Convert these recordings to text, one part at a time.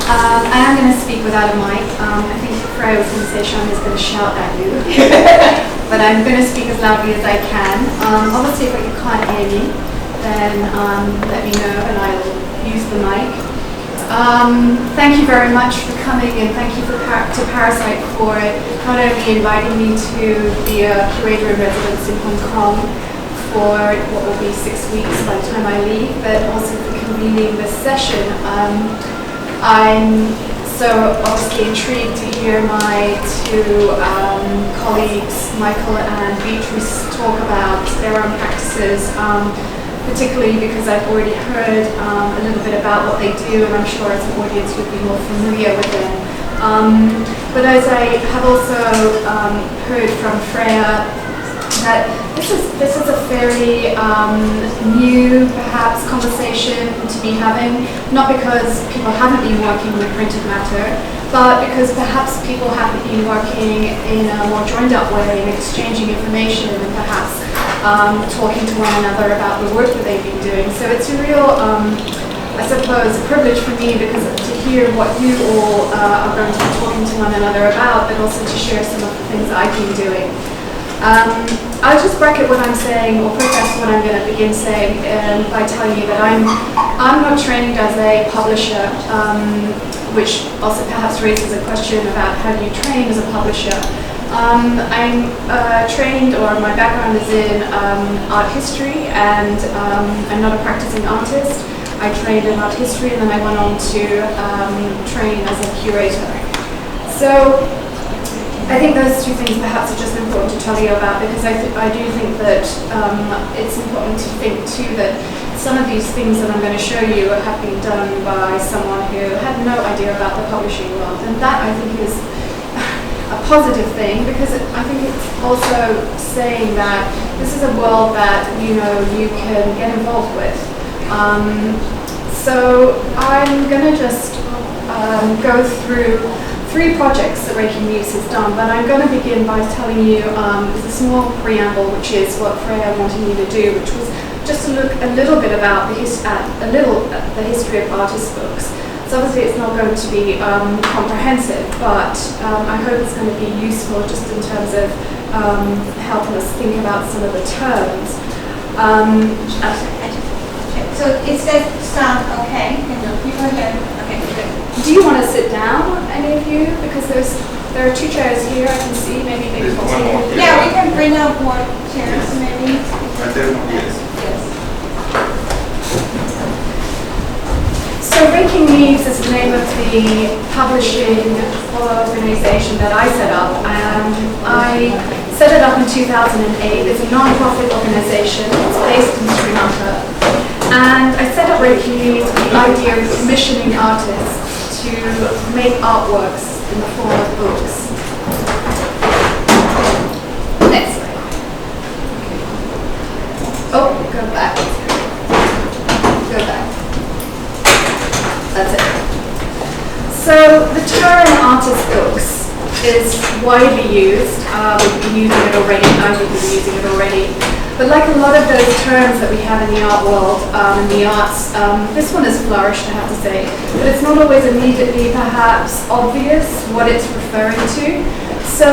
I am going to speak without a mic. I think Freya was going to say Sharmini is going to shout at you. But I'm going to speak as loudly as I can. Obviously, if you can't hear me, then let me know and I will use the mic. Thank you very much for coming, and thank you to Parasite for not only inviting me to be a curator in residence in Hong Kong for what will be 6 weeks by the time I leave, but also for convening this session. I'm so obviously intrigued to hear my two colleagues, Michael and Beatrice, talk about their own practices, particularly because I've already heard a little bit about what they do, and I'm sure as an audience you'll be more familiar with them. But as I have also heard from Freya, that this is a fairly new, perhaps, conversation to be having, not because people haven't been working with printed matter, but because perhaps people haven't been working in a more joined up way and exchanging information and perhaps talking to one another about the work that they've been doing. So it's a real, I suppose, a privilege for me because to hear what you all are going to be talking to one another about, but also to share some of the things I've been doing. I'll just bracket what I'm saying, or preface what I'm going to begin saying by telling you that I'm not trained as a publisher, which also perhaps raises a question about how do you train as a publisher. I'm trained, or my background is in art history, and I'm not a practicing artist. I trained in art history, and then I went on to train as a curator. So I think those two things perhaps are just important to tell you about, because I do think that it's important to think too that some of these things that I'm going to show you have been done by someone who had no idea about the publishing world, and that I think is a positive thing, because I think it's also saying that this is a world that you can get involved with. So I'm going to just go through 3 projects that Raking Leaves has done, but I'm going to begin by telling you a small preamble, which is what Freya wanted me to do, which was just to look a little bit about the history of artist books. So obviously it's not going to be comprehensive, but I hope it's going to be useful just in terms of helping us think about some of the terms. So is that sound okay? People hear? Okay, good. Do you want to sit down, any of you? Because there are 2 chairs here. I can see. Maybe one more. Yeah, we can bring up more chairs, maybe. Yes. So Raking Leaves is the name of the publishing organization that I set up, and I set it up in 2008. It's a non-profit organization. It's based in Sri Lanka, and I set up Raking Leaves with the idea of commissioning artists to make artworks in the form of books. Next slide. Oh, go back. Go back. That's it. So the term artist books is widely used. We've been using it already. I've been using it already. But like a lot of those terms that we have in the art world, in the arts, this one has flourished, I have to say. But it's not always immediately, perhaps, obvious what it's referring to. So,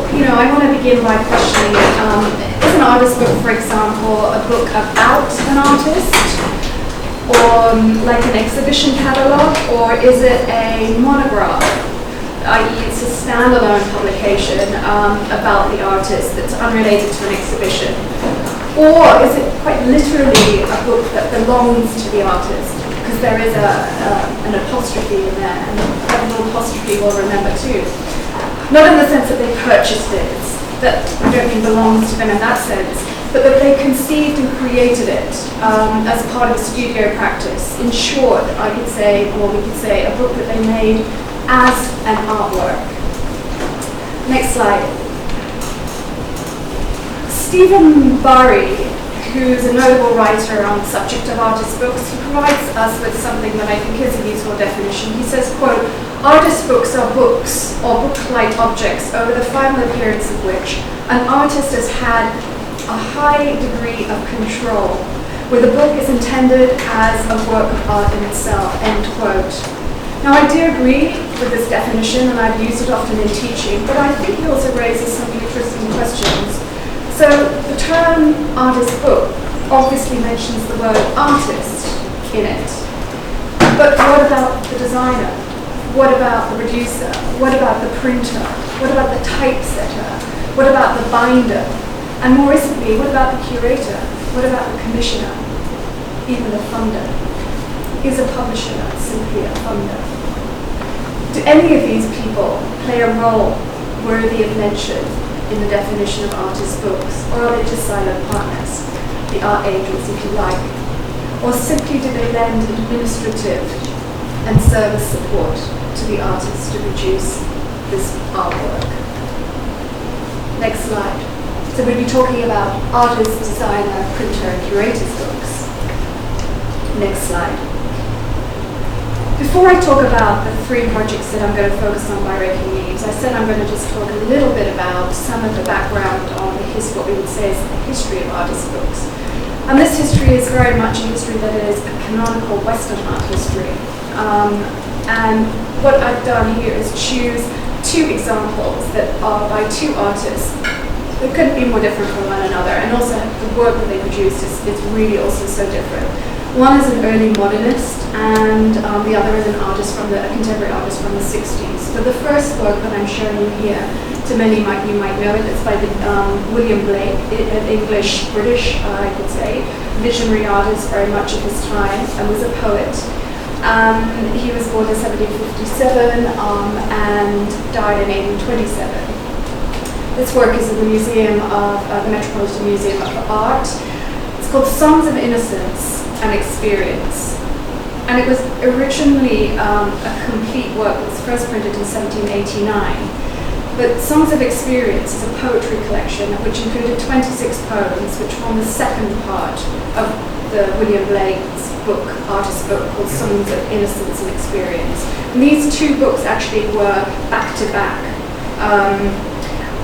I want to begin by questioning, is an artist book, for example, a book about an artist? Or like an exhibition catalogue? Or is it a monograph? i.e. it's a standalone publication about the artist that's unrelated to an exhibition? Or is it quite literally a book that belongs to the artist? Because there is an apostrophe in there, and an apostrophe will remember too. Not in the sense that they purchased it, that I don't mean belongs to them in that sense, but that they conceived and created it as part of a studio practice. In short, I could say, or we could say, a book that they made as an artwork. Next slide. Stephen Barry, who's a notable writer on the subject of artist books, he provides us with something that I think is a useful definition. He says, quote, "Artist books are books or book-like objects over the final appearance of which an artist has had a high degree of control, where the book is intended as a work of art in itself," end quote. Now, I do agree with this definition, and I've used it often in teaching, but I think it also raises some interesting questions. So, the term artist book obviously mentions the word artist in it. But what about the designer? What about the producer? What about the printer? What about the typesetter? What about the binder? And more recently, what about the curator? What about the commissioner? Even the funder? Is a publisher simply a funder? Do any of these people play a role worthy of mention in the definition of artist books? Or are they just silent partners, the art agents if you like? Or simply do they lend administrative and service support to the artists to produce this artwork? Next slide. So we'll be talking about artist, designer, printer, and curators books. Next slide. Before I talk about the 3 projects that I'm going to focus on by Raking Leaves, I said I'm going to just talk a little bit about some of the background on what we would say is the history of artist books. And this history is very much a history that is a canonical Western art history. And what I've done here is choose 2 examples that are by 2 artists that couldn't be more different from one another, and also the work that they produced is really also so different. One is an early modernist, and the other is a contemporary artist from the 60s. But the first work that I'm showing you here, to many you might know it, it's by William Blake, an English-British, I could say, visionary artist very much of his time, and was a poet. He was born in 1757 and died in 1827. This work is in the museum of the Metropolitan Museum of Art. It's called Songs of Innocence and Experience. And it was originally a complete work. It was first printed in 1789. But Songs of Experience is a poetry collection which included 26 poems, which form the second part of the William Blake's book, artist book, called Songs of Innocence and Experience. And these 2 books actually were back to back.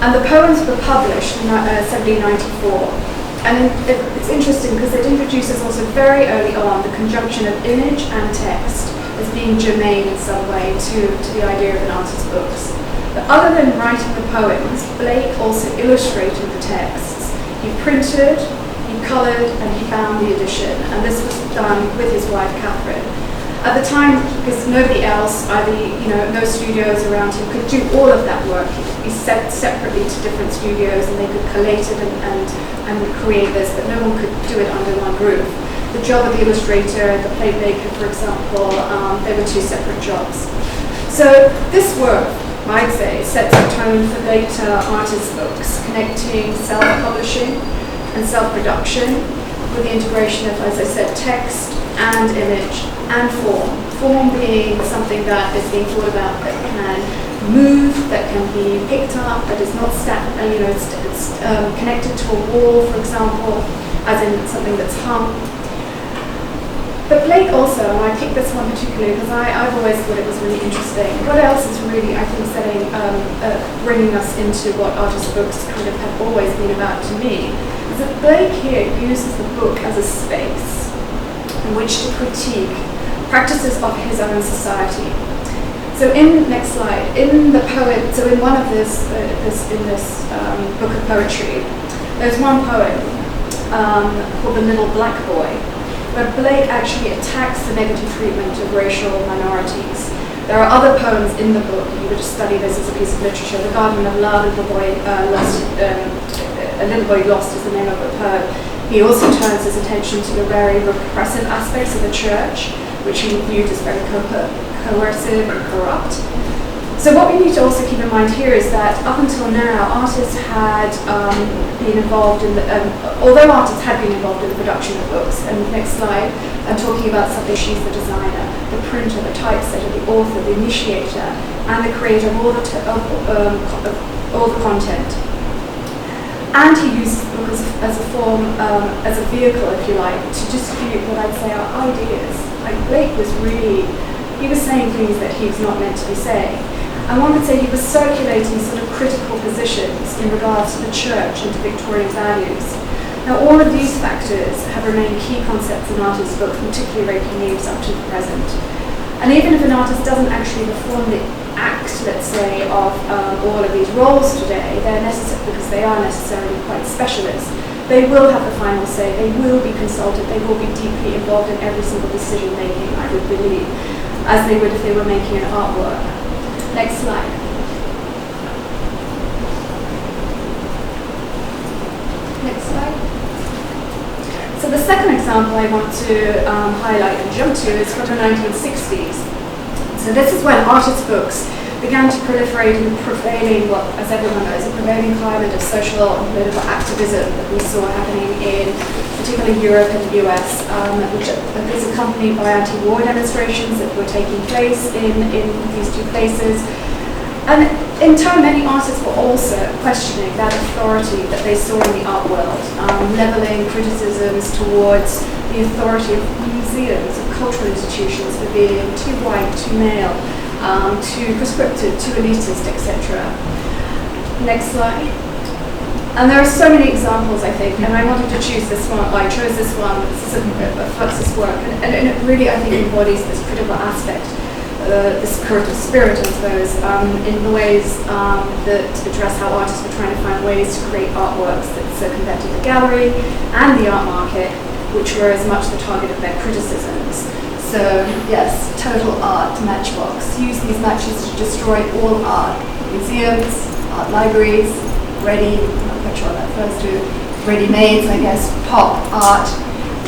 And the poems were published in 1794. And it's interesting because it introduces also very early on the conjunction of image and text as being germane in some way to the idea of an artist's books. But other than writing the poems, Blake also illustrated the texts. He printed, he coloured, and he bound the edition. And this was done with his wife, Catherine. At the time, because nobody else, no studios around him, could do all of that work. He sent separately to different studios, and they could collate it and create this, but no one could do it under one roof. The job of the illustrator, the plate maker, for example, they were 2 separate jobs. So this work, I'd say, sets the tone for later artist books, connecting self-publishing and self-production with the integration of, as I said, text and image and form. Form being something that is being thought about that can move, that can be picked up, that is not it's connected to a wall, for example, as in something that's hung. But Blake also, and I picked this one particularly because I've always thought it was really interesting. What else is really, I think, bringing us into what artist books kind of have always been about to me, is that Blake here uses the book as a space in which to critique practices of his own society. So next slide, in one of this book of poetry, there's one poem called The Little Black Boy, where Blake actually attacks the negative treatment of racial minorities. There are other poems in the book. You could just study this as a piece of literature. The Garden of Love, A Little Boy Lost is the name of the poem. He also turns his attention to the very repressive aspects of the church, which he viewed as very coercive and corrupt. So what we need to also keep in mind here is that up until now, artists had been involved in although artists had been involved in the production of books, and next slide, I'm talking about something, she's the designer, the printer, the typesetter, the author, the initiator, and the creator of all the content. And he uses the book as a form, as a vehicle, if you like, to distribute what I'd say are ideas. Like Blake he was saying things that he was not meant to be saying. And one could say he was circulating sort of critical positions in regards to the church and to Victorian values. Now all of these factors have remained key concepts in artists' books, particularly Raking Leaves up to the present. And even if an artist doesn't actually perform the act, let's say, of all of these roles today, they're necessary because they are necessarily quite specialist. They will have the final say, they will be consulted, they will be deeply involved in every single decision making, I would believe, as they would if they were making an artwork. Next slide. Next slide. So the second example I want to highlight and jump to is from the 1960s. So this is when artist books began to proliferate and prevailing, what, as everyone knows, a prevailing climate of social and political activism that we saw happening in particularly Europe and the US, which is accompanied by anti-war demonstrations that were taking place in these two places. And in turn, many artists were also questioning that authority that they saw in the art world, leveling criticisms towards the authority of museums, of cultural institutions for being too white, too male, too prescriptive, too elitist, etc. Next slide. And there are so many examples, I think, and I wanted to choose this one. I chose this one. This is a Fluxus work, and it really, I think, embodies this critical aspect, this critical spirit, I suppose, in the ways that address how artists were trying to find ways to create artworks that circumvented the gallery and the art market, which were as much the target of their criticisms. So, yes, total art matchbox. Use these matches to destroy all art. Museums, art libraries, ready, I'm not quite sure what that refers to, ready-mades, I guess, pop art.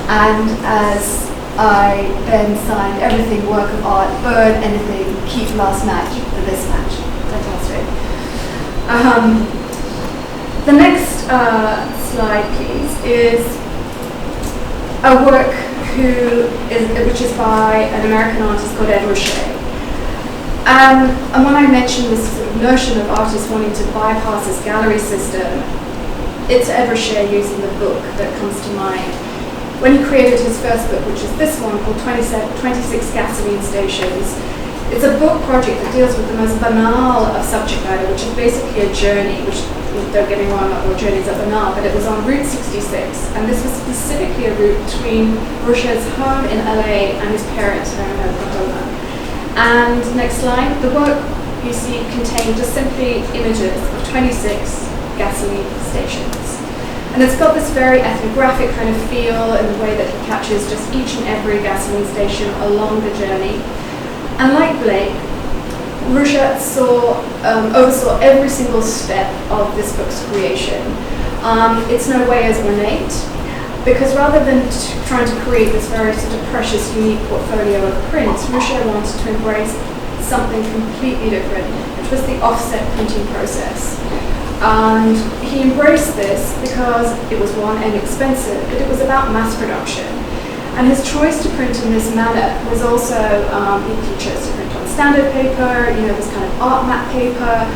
And as I then signed everything work of art, burn anything, keep last match for this match. Fantastic. The next slide, please, is a work which is by an American artist called Ed Ruscha. And when I mentioned this sort of notion of artists wanting to bypass this gallery system, it's Ed Ruscha using the book that comes to mind. When he created his first book, which is this one called 26 Gasoline Stations, it's a book project that deals with the most banal of subject matter, which is basically a journey, which, don't get me wrong, not all journeys are banal, but it was on Route 66, and this was specifically a route between Ruscha's home in LA and his parents' home in Oklahoma. And next slide, the work you see contained just simply images of 26 gasoline stations. And it's got this very ethnographic kind of feel in the way that he captures just each and every gasoline station along the journey. And like Blake, Ruscha oversaw every single step of this book's creation. It's no way as ornate, because rather than trying to create this very sort of precious, unique portfolio of prints, Ruscha wanted to embrace something completely different, which was the offset printing process. And he embraced this because it was, one, inexpensive, but it was about mass production. And his choice to print in this manner was also, he chose to print on standard paper, this kind of art map paper,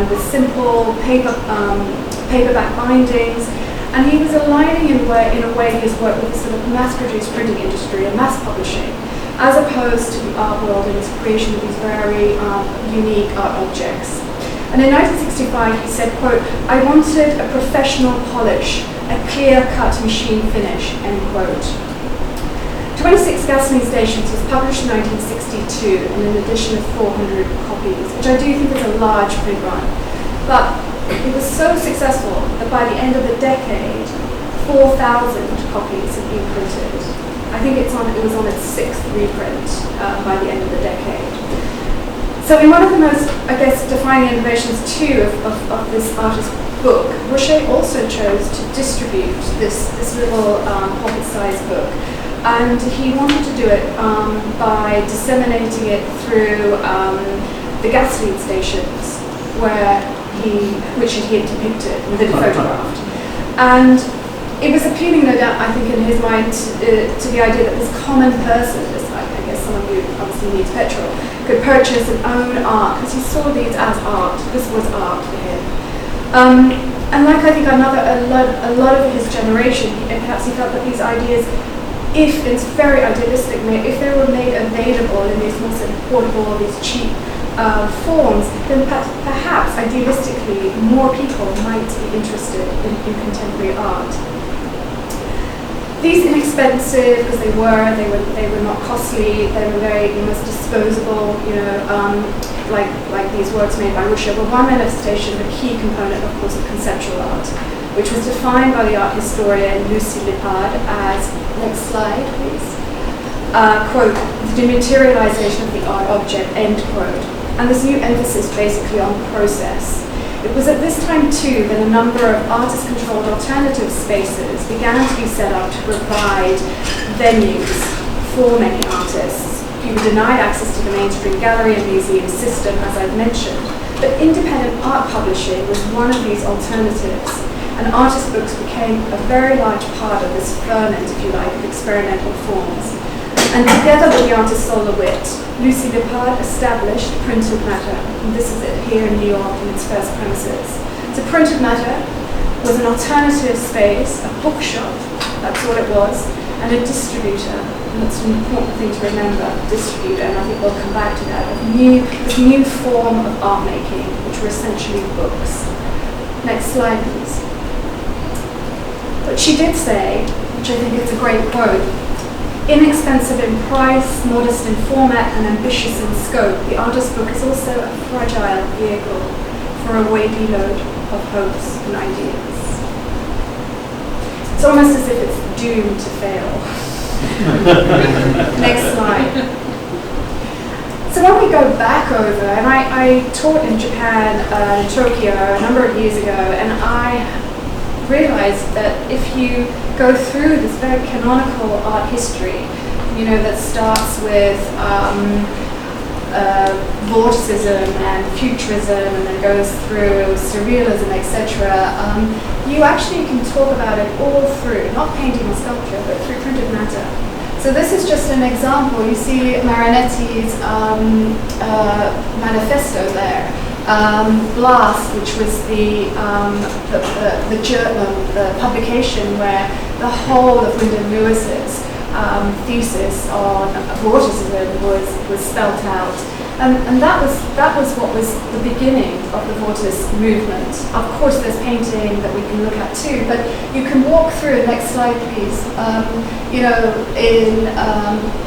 with simple paperback bindings. And he was aligning in a way his work with the sort of mass-produced printing industry and mass publishing, as opposed to the art world and its creation of these very unique art objects. And in 1965, he said, quote, "I wanted a professional polish, a clear-cut machine finish," end quote. 26 Gasoline Stations was published in 1962 in an edition of 400 copies, which I do think is a large print run. But it was so successful that by the end of the decade, 4,000 copies had been printed. I think it was on its sixth reprint by the end of the decade. So in one of the most, I guess, defining innovations too of this artist's book, Ruscha also chose to distribute this little pocket-sized book. And he wanted to do it by disseminating it through the gasoline stations, which he had depicted and then photographed. And it was appealing, no doubt, I think, in his mind to the idea that this common person, just like I guess someone who obviously needs petrol, could purchase and own art, because he saw these as art. This was art for him. And like I think a lot of his generation, perhaps he felt that these ideas, if it's very idealistic, if they were made available in these more sort of portable, these cheap forms, then perhaps idealistically more people might be interested in contemporary art. These inexpensive, because they were not costly, they were very almost disposable, like these works made by Russia, were one manifestation, the key component, of course, of conceptual art, which was defined by the art historian Lucy Lippard as, next slide, please, quote, the dematerialization of the art object, end quote. And this new emphasis basically on process. It was at this time too that a number of artist-controlled alternative spaces began to be set up to provide venues for many artists who were denied access to the mainstream gallery and museum system, as I've mentioned. But independent art publishing was one of these alternatives, and artist books became a very large part of this ferment, if you like, of experimental forms. And together with the artist Sol LeWitt, Lucy Lippard established Printed Matter. And this is it here in New York in its first premises. So Printed Matter was an alternative space, a bookshop, that's what it was, and a distributor. And that's an important thing to remember, distributor, and I think we'll come back to that, of this new form of art making, which were essentially books. Next slide, please. But she did say, which I think is a great quote, inexpensive in price, modest in format, and ambitious in scope, the artist book is also a fragile vehicle for a weighty load of hopes and ideas. It's almost as if it's doomed to fail. Next slide. So when we go back over, and I taught in Japan, in Tokyo, a number of years ago, and I realized that if you go through this very canonical art history, that starts with vorticism and futurism, and then goes through surrealism, etc., you actually can talk about it all through, not painting or sculpture, but through printed matter. So this is just an example. You see Marinetti's manifesto there. Blast, which was the publication where the whole of Wyndham Lewis's thesis on vorticism was spelt out, and that was what was the beginning of the vortis movement. Of course, there's painting that we can look at too, but you can walk through. Next slide, please.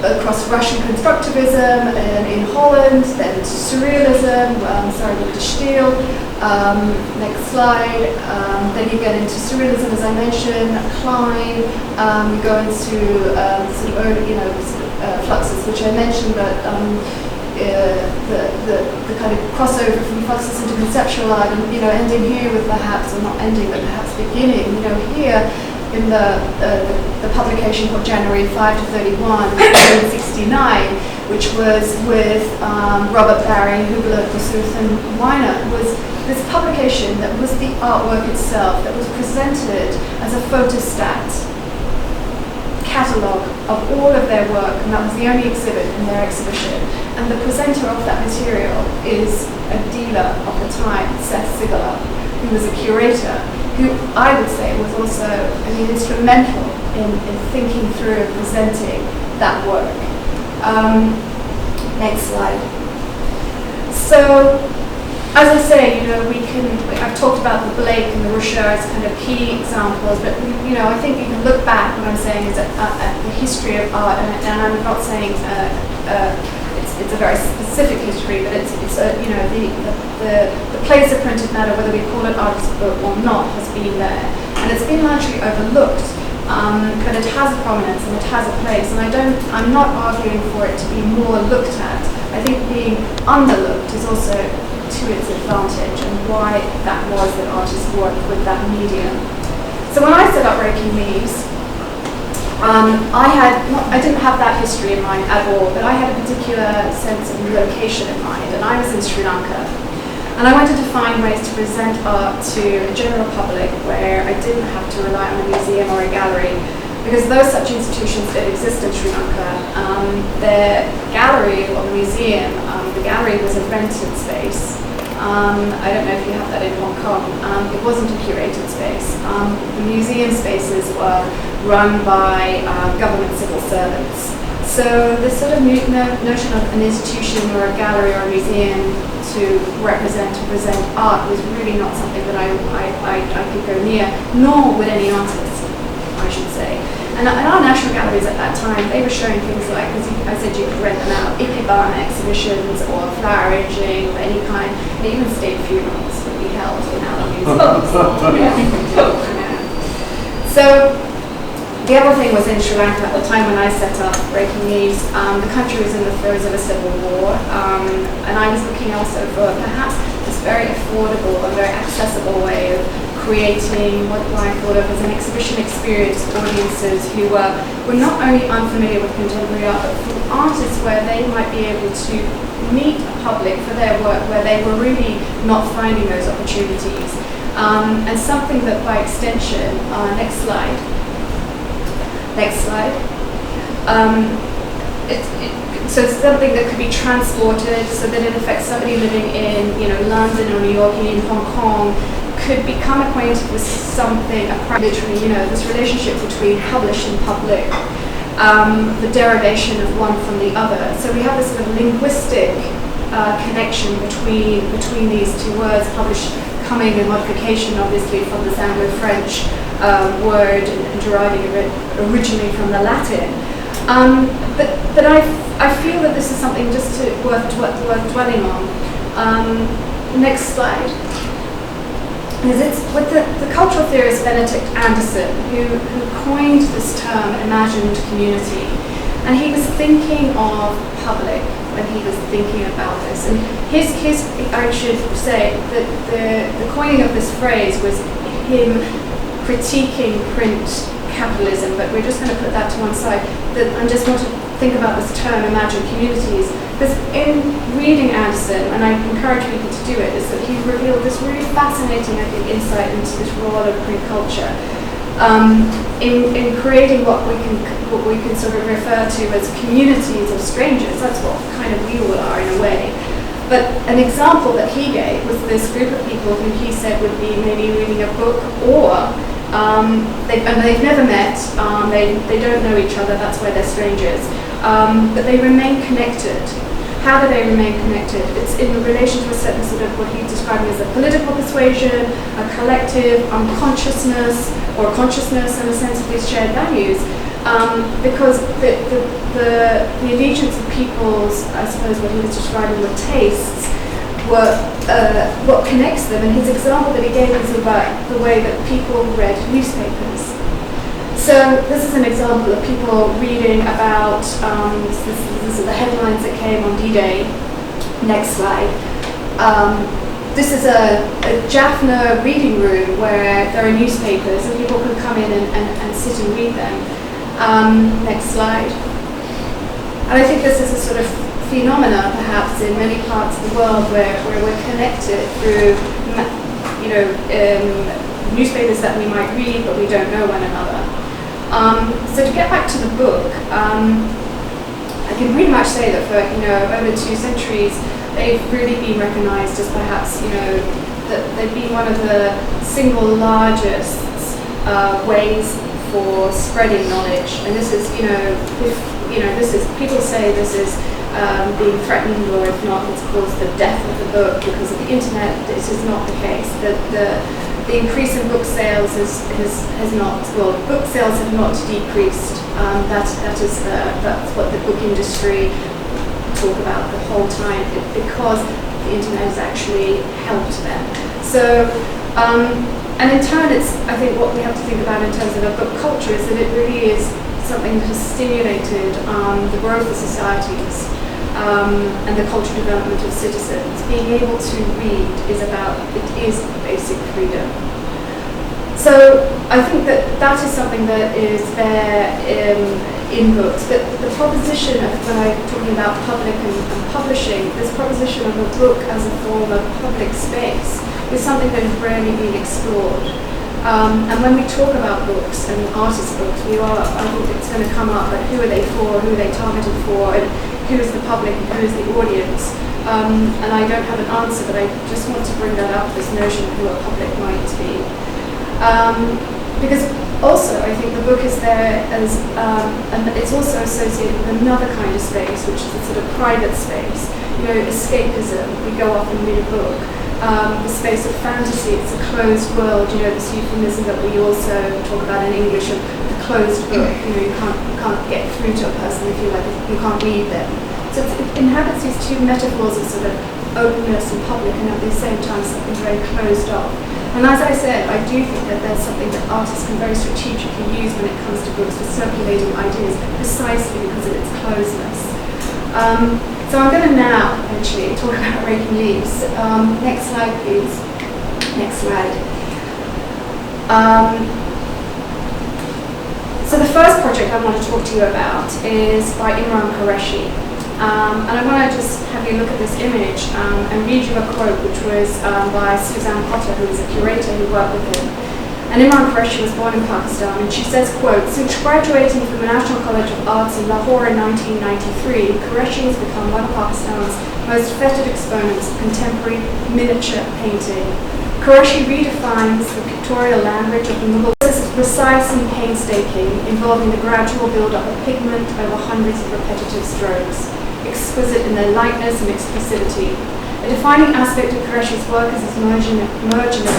Across Russian constructivism, in Holland, then to surrealism. With de Stiel. Next slide. Then you get into surrealism, as I mentioned. Klein. You go into fluxus, which I mentioned, but the kind of crossover from fluxus into conceptual art, and ending here with perhaps, or not ending, but perhaps beginning. Here in the publication called January 5 to 31, 1969, which was with Robert Barry, Hubler, Kossuth, and Weiner, was this publication that was the artwork itself, that was presented as a photostat catalogue of all of their work, and that was the only exhibit in their exhibition. And the presenter of that material is a dealer of the time, Seth Sigala, who was a curator, who I would say was also instrumental in thinking through and presenting that work. Next slide. So, as I say, I've talked about the Blake and the Rousseau as kind of key examples, but I think you can look back. What I'm saying is at the history of art, and I'm not saying it's a very specific history, but it's the place of printed matter, whether we call it artist book or not, has been there, and it's been largely overlooked. But it has a prominence and it has a place, and I'm not arguing for it to be more looked at. I think being underlooked is also to its advantage, and why that was that artists worked with that medium. So when I set up Raking Leaves, I didn't have that history in mind at all, but I had a particular sense of location in mind, and I was in Sri Lanka. And I wanted to find ways to present art to a general public where I didn't have to rely on a museum or a gallery, because though such institutions did exist in Sri Lanka, the gallery or the museum, the gallery was a rented space. I don't know if you have that in Hong Kong. It wasn't a curated space. The museum spaces were run by government civil servants. So this sort of notion of an institution or a gallery or a museum to represent, to present art was really not something that I could go near, nor would any artist, I should say. And our national galleries at that time, they were showing things like, as I said, you could rent them out, ikebana exhibitions or flower arranging of any kind, and even state funerals would be held in our museums. So the other thing was in Sri Lanka at the time when I set up Breaking News, the country was in the throes of a civil war, and I was looking also for perhaps this very affordable and very accessible way of creating what I thought of as an exhibition experience for audiences who were not only unfamiliar with contemporary art, but for artists where they might be able to meet a public for their work where they were really not finding those opportunities. And something that by extension, next slide. So it's something that could be transported so that in effect somebody living in London or New York, in Hong Kong, could become acquainted with something, literally, this relationship between published and public, the derivation of one from the other. So we have this sort of linguistic connection between these two words, published coming in modification obviously from the Anglo-French word and deriving originally from the Latin. But I feel that this is something just worth dwelling on. Next slide. It's with the cultural theorist Benedict Anderson who coined this term imagined community, and he was thinking of public when he was thinking about this. And his I should say that the coining of this phrase was him critiquing print capitalism, but we're just going to put that to one side. I just want to think about this term, imagined communities, because in reading Anderson, and I encourage people to do it, is that he revealed this really fascinating, I think, insight into this role of print culture in creating what we can sort of refer to as communities of strangers. That's what kind of we all are in a way. But an example that he gave was this group of people who he said would be maybe reading a book, or they've never met, they don't know each other, that's why they're strangers, but they remain connected. How do they remain connected? It's in relation to a certain sort of what he described as a political persuasion, a collective unconsciousness, or consciousness in a sense of these shared values, because the allegiance of people's, I suppose what he was describing were tastes, were what connects them. And his example that he gave was about the way that people read newspapers. So this is an example of people reading about, this are the headlines that came on D-Day. Next slide. This is a Jaffna reading room where there are newspapers and people can come in and sit and read them. Next slide. And I think this is a sort of phenomena perhaps in many parts of the world where we're connected through newspapers that we might read but we don't know one another. So to get back to the book, I can pretty much say that for over 2 centuries they've really been recognized as perhaps that they've been one of the single largest ways for spreading knowledge. And this is this is, people say this is being threatened, or if not, it's caused the death of the book because of the internet. This is not the case. The increase in book sales has not, well, book sales have not decreased. That's what the book industry talk about the whole time, because the internet has actually helped them. So, and in turn, I think what we have to think about in terms of a book culture is that it really is something that has stimulated the growth of societies and the cultural development of citizens. Being able to read is basic freedom. So I think that is something that is there in books. But the proposition of, when I'm talking about public and publishing, this proposition of a book as a form of public space is something that has rarely been explored. And when we talk about books and artist books, I think it's going to come up, but who are they for, who are they targeted for, and who is the public and who is the audience? And I don't have an answer, but I just want to bring that up, this notion of who a public might be. Because also, I think the book is there as, and it's also associated with another kind of space, which is a sort of private space. Escapism. We go off and read a book. the space of fantasy. It's a closed world. You know, this euphemism that we also talk about in English of the closed book. You know, you can't get through to a person if you like, you can't read them. So it inhabits these two metaphors of sort of openness and public, and at the same time something very closed off. And as I said, I do think that there's something that artists can very strategically use when it comes to books for circulating ideas, precisely because of its closeness. So I'm going to now actually talk about Raking Leaves. Next slide, please. Next slide. So the first project I want to talk to you about is by Imran Qureshi. And I want to just have you look at this image and read you a quote which was by Suzanne Potter, who was a curator who worked with him. And Imran Qureshi was born in Pakistan, and she says, quote, "Since graduating from the National College of Arts in Lahore in 1993, Qureshi has become one of Pakistan's most feted exponents of contemporary miniature painting. Qureshi redefines the pictorial language of the Mughal. This is precise and painstaking, involving the gradual build-up of pigment over hundreds of repetitive strokes, exquisite in their lightness and expressivity. A defining aspect of Qureshi's work is its merging of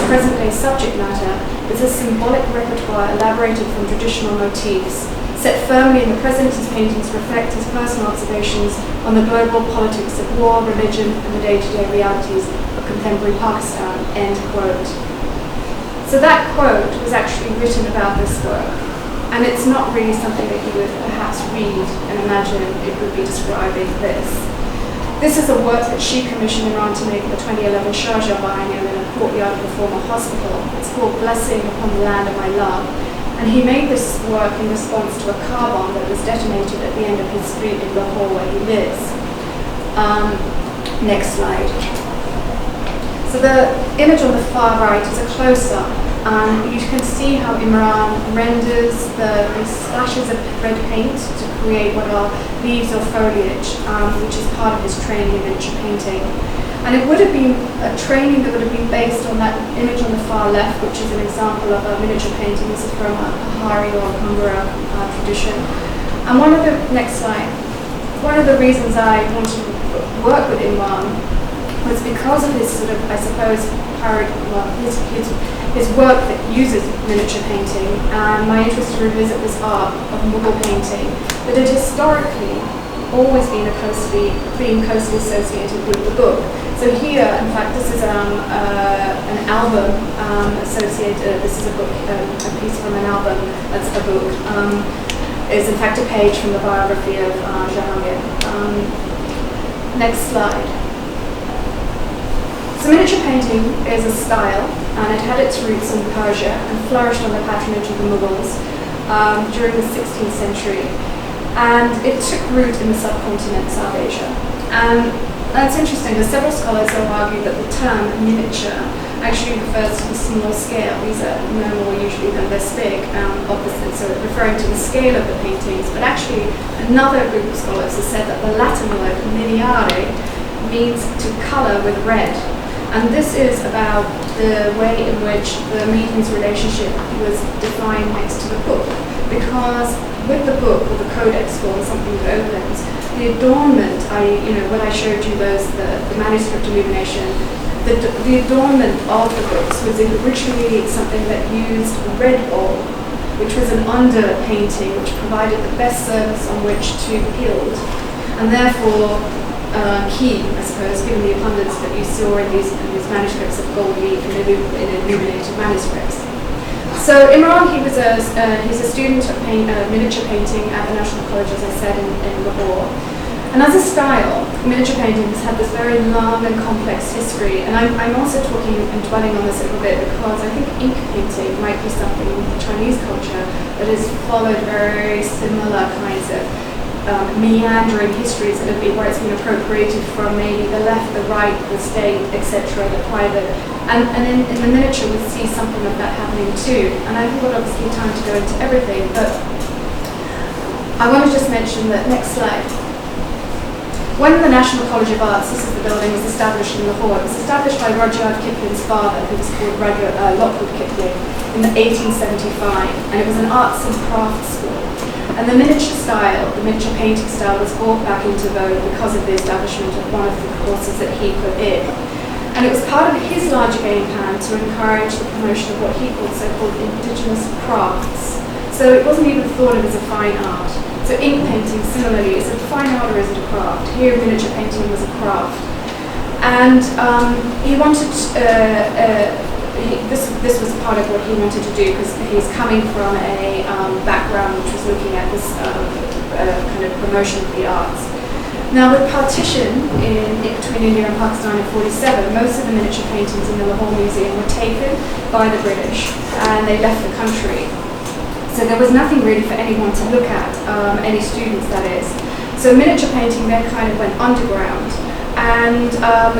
present-day subject matter with a symbolic repertoire elaborated from traditional motifs. Set firmly in the present, his paintings reflect his personal observations on the global politics of war, religion, and the day-to-day realities of contemporary Pakistan," end quote. So that quote was actually written about this work. And it's not really something that you would perhaps read and imagine it would be describing this. This is a work that she commissioned Imran to make at the 2011 Sharjah Biennial in a courtyard of the former hospital. It's called Blessing Upon the Land of My Love. And he made this work in response to a car bomb that was detonated at the end of his street in Lahore where he lives. Next slide. So the image on the far right is a close-up. You can see how Imran renders the splashes of red paint to create what are leaves or foliage, which is part of his training in miniature painting. And it would have been a training that would have been based on that image on the far left, which is an example of a miniature painting. This is from a Hari or a Kumbara tradition. And next slide, one of the reasons I wanted to work with Imran was because of his sort of, I suppose, his work that uses miniature painting, and my interest to revisit this art of Mughal painting that had historically always been closely associated with the book. So here, in fact, this is an album associated. This is a book, a piece from an album. That's a book. Is in fact a page from the biography of Jahangir. Next slide. So miniature painting is a style, and it had its roots in Persia and flourished under the patronage of the Mughals during the 16th century. And it took root in the subcontinent, South Asia. And that's interesting. There's several scholars who have argued that the term miniature actually refers to the small scale. These are no more usually than this big, obviously, so referring to the scale of the paintings. But actually, another group of scholars has said that the Latin word miliare means to colour with red. And this is about the way in which the medium's relationship was defined next to the book. Because with the book, or the codex form, something that opens, the adornment, when I showed you the manuscript illumination, the adornment of the books was originally something that used red wool, which was an underpainting, which provided the best surface on which to gild. And therefore, key, I suppose, given the abundance that you saw in these manuscripts of gold leaf and illuminated manuscripts. So Imran, he's a student of miniature painting at the National College, as I said, in Lahore. And as a style, miniature painting has had this very long and complex history. And I'm also talking and dwelling on this a little bit because I think ink painting might be something in the Chinese culture that has followed very similar kinds of meandering histories where it's been appropriated from maybe the left, the right, the state, etc., the private. And in the miniature we see something of that happening too. And I haven't got obviously time to go into everything, but I want to just mention that next slide. When the National College of Arts, this is the building, was established in Lahore, it was established by Rudyard Kipling's father, who was called Lockwood Kipling, in 1875, and it was an arts and crafts school. And the miniature style, the miniature painting style, was brought back into vogue because of the establishment of one of the courses that he put in. And it was part of his larger game plan to encourage the promotion of what he called so-called indigenous crafts. So it wasn't even thought of as a fine art. So ink painting, similarly, is it a fine art or is it a craft? Here, miniature painting was a craft. And he wanted, this was part of what he wanted to do, because he's coming from a background which was looking at this kind of promotion of the arts. Now, with partition between India and Pakistan in 1947, most of the miniature paintings in the Lahore Museum were taken by the British and they left the country. So there was nothing really for anyone to look at, any students that is. So miniature painting then kind of went underground, and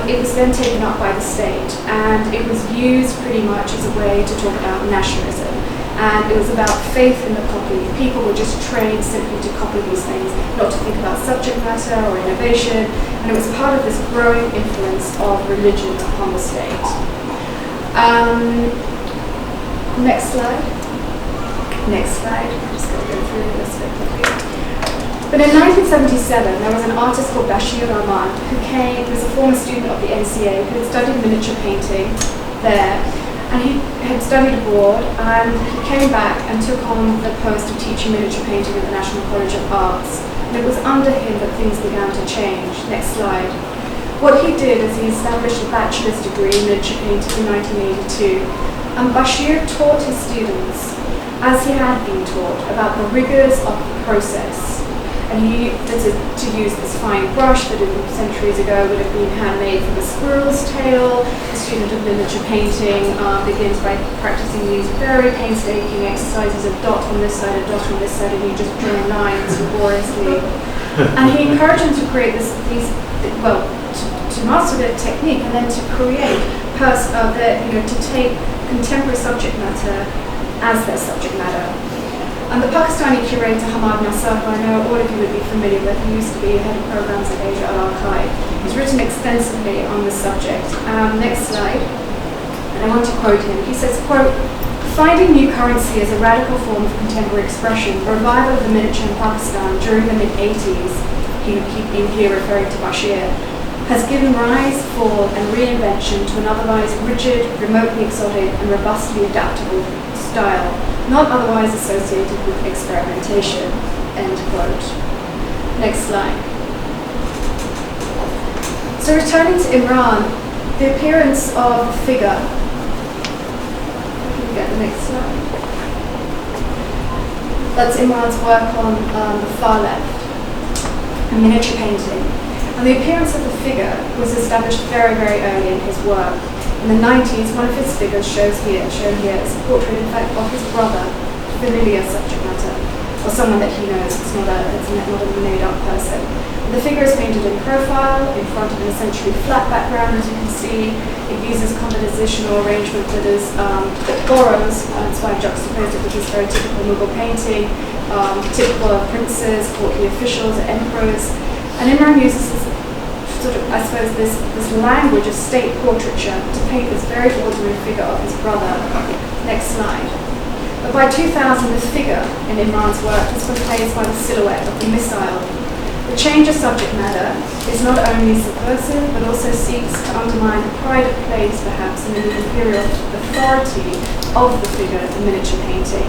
it was then taken up by the state, and it was used pretty much as a way to talk about nationalism. And it was about faith in the copy. People were just trained simply to copy these things, not to think about subject matter or innovation, and it was part of this growing influence of religion upon the state. Next slide. Next slide. I'm just going to go through this bit quickly. But in 1977, there was an artist called Bashir Rahman who was a former student of the NCA who had studied miniature painting there. And he had studied abroad, and he came back and took on the post of teaching miniature painting at the National College of Arts. And it was under him that things began to change. Next slide. What he did is he established a bachelor's degree in miniature painting in 1982. And Bashir taught his students, as he had been taught, about the rigors of the process. And he to use this fine brush that centuries ago would have been handmade from a squirrel's tail. The student of miniature painting begins by practicing these very painstaking exercises of dot on this side, a dot on this side, and you just draw lines laboriously. And he encouraged them to create to master their technique, and then to create, to take contemporary subject matter as their subject matter. And the Pakistani curator Hamad Nassar, who I know all of you would be familiar with, who used to be head of programs at Pereira, he's written extensively on this subject. Next slide. And I want to quote him. He says, quote, "Finding new currency as a radical form of contemporary expression, the revival of the miniature in Pakistan during the mid-80s, he'd been here referring to Bashir, has given rise, fall, and reinvention to an otherwise rigid, remotely exotic, and robustly adaptable style, not otherwise associated with experimentation," end quote. Next slide. So returning to Imran, the appearance of a figure. Can we get the next slide? That's Imran's work on the far left, a miniature painting. And the appearance of the figure was established very, very early in his work. In the 90s, one of his figures shown here, is a portrait, in fact, of his brother, familiar subject matter, or someone that he knows. It's not a made-up person. The figure is painted in profile, in front of an essentially flat background, as you can see. It uses compositional arrangement that borrows, that's why I juxtaposed it with this very typical Mughal painting, typical of princes, courtly officials, emperors. And Imran uses this this language of state portraiture to paint this very ordinary figure of his brother. Next slide. But by 2000, the figure in Imran's work is replaced by the silhouette of the missile. The change of subject matter is not only subversive, but also seeks to undermine the pride of place, perhaps, and the imperial authority of the figure in miniature painting.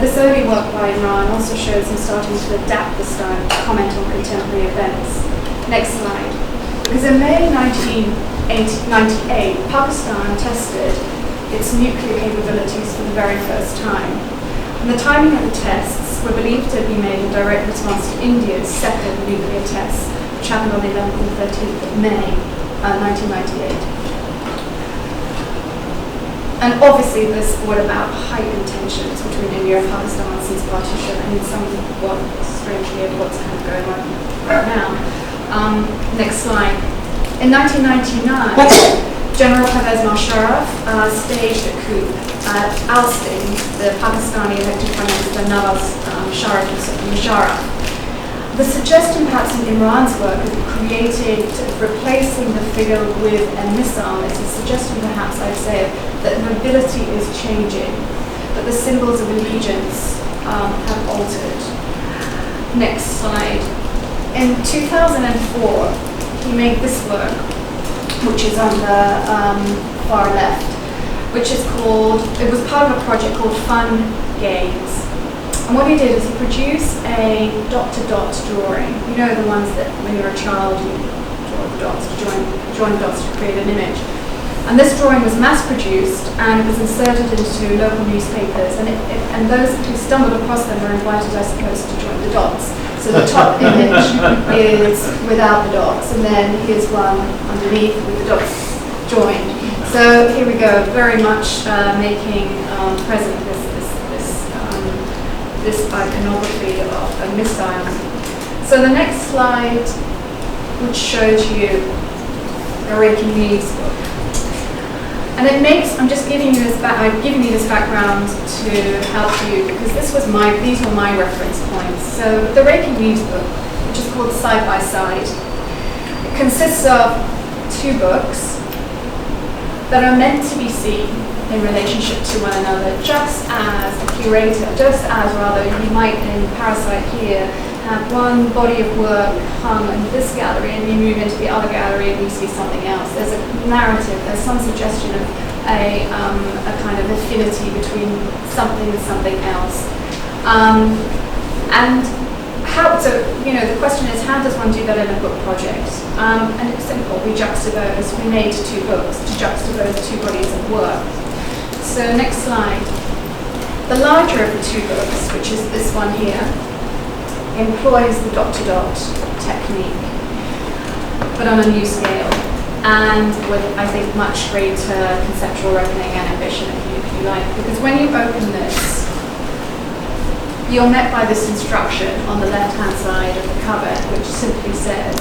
This early work by Imran also shows him starting to adapt the style to comment on contemporary events. Next slide. Because in May 1998, Pakistan tested its nuclear capabilities for the very first time. And the timing of the tests were believed to be made in direct response to India's second nuclear test, which happened on the 11th and 13th of May 1998. And obviously this brought about heightened tensions between India and Pakistan since partition, and somewhat strangely of what's kind of going on right now. Next slide. In 1999, General Pervez Musharraf staged a coup, ousting the Pakistani elected Prime Minister Nawaz Musharraf. The suggestion perhaps in Imran's work of replacing the figure with a missile is a suggestion perhaps, I'd say, that nobility is changing, that the symbols of allegiance have altered. Next slide. In 2004, he made this work, which is on the far left, which is called, it was part of a project called Fun Games. And what he did is he produced a dot-to-dot drawing. You know the ones that when you're a child you draw the dots to join the dots to create an image. And this drawing was mass-produced and it was inserted into local newspapers. And those who stumbled across them were invited, I suppose, to join the dots. So the top image is without the dots, and then here's one underneath with the dots joined. So here we go, very much making present this iconography of a missile. So the next slide, which shows you the Raking Leaves book. And it makes, I'm just giving you this I've given you this background to help you, because these were my reference points. So the Raking Leaves book, which is called Side by Side, it consists of 2 books that are meant to be seen in relationship to one another, just as you might in Parasite here have one body of work hung in this gallery and you move into the other gallery and you see something else. There's a narrative, there's some suggestion of a kind of affinity between something and something else. And how, so, the question is, how does one do that in a book project? And it's simple, we made 2 books to juxtapose 2 bodies of work. So next slide. The larger of the 2 books, which is this one here, employs the dot-to-dot technique, but on a new scale, and with, I think, much greater conceptual reckoning and ambition, if you like. Because when you open this, you're met by this instruction on the left-hand side of the cover, which simply says,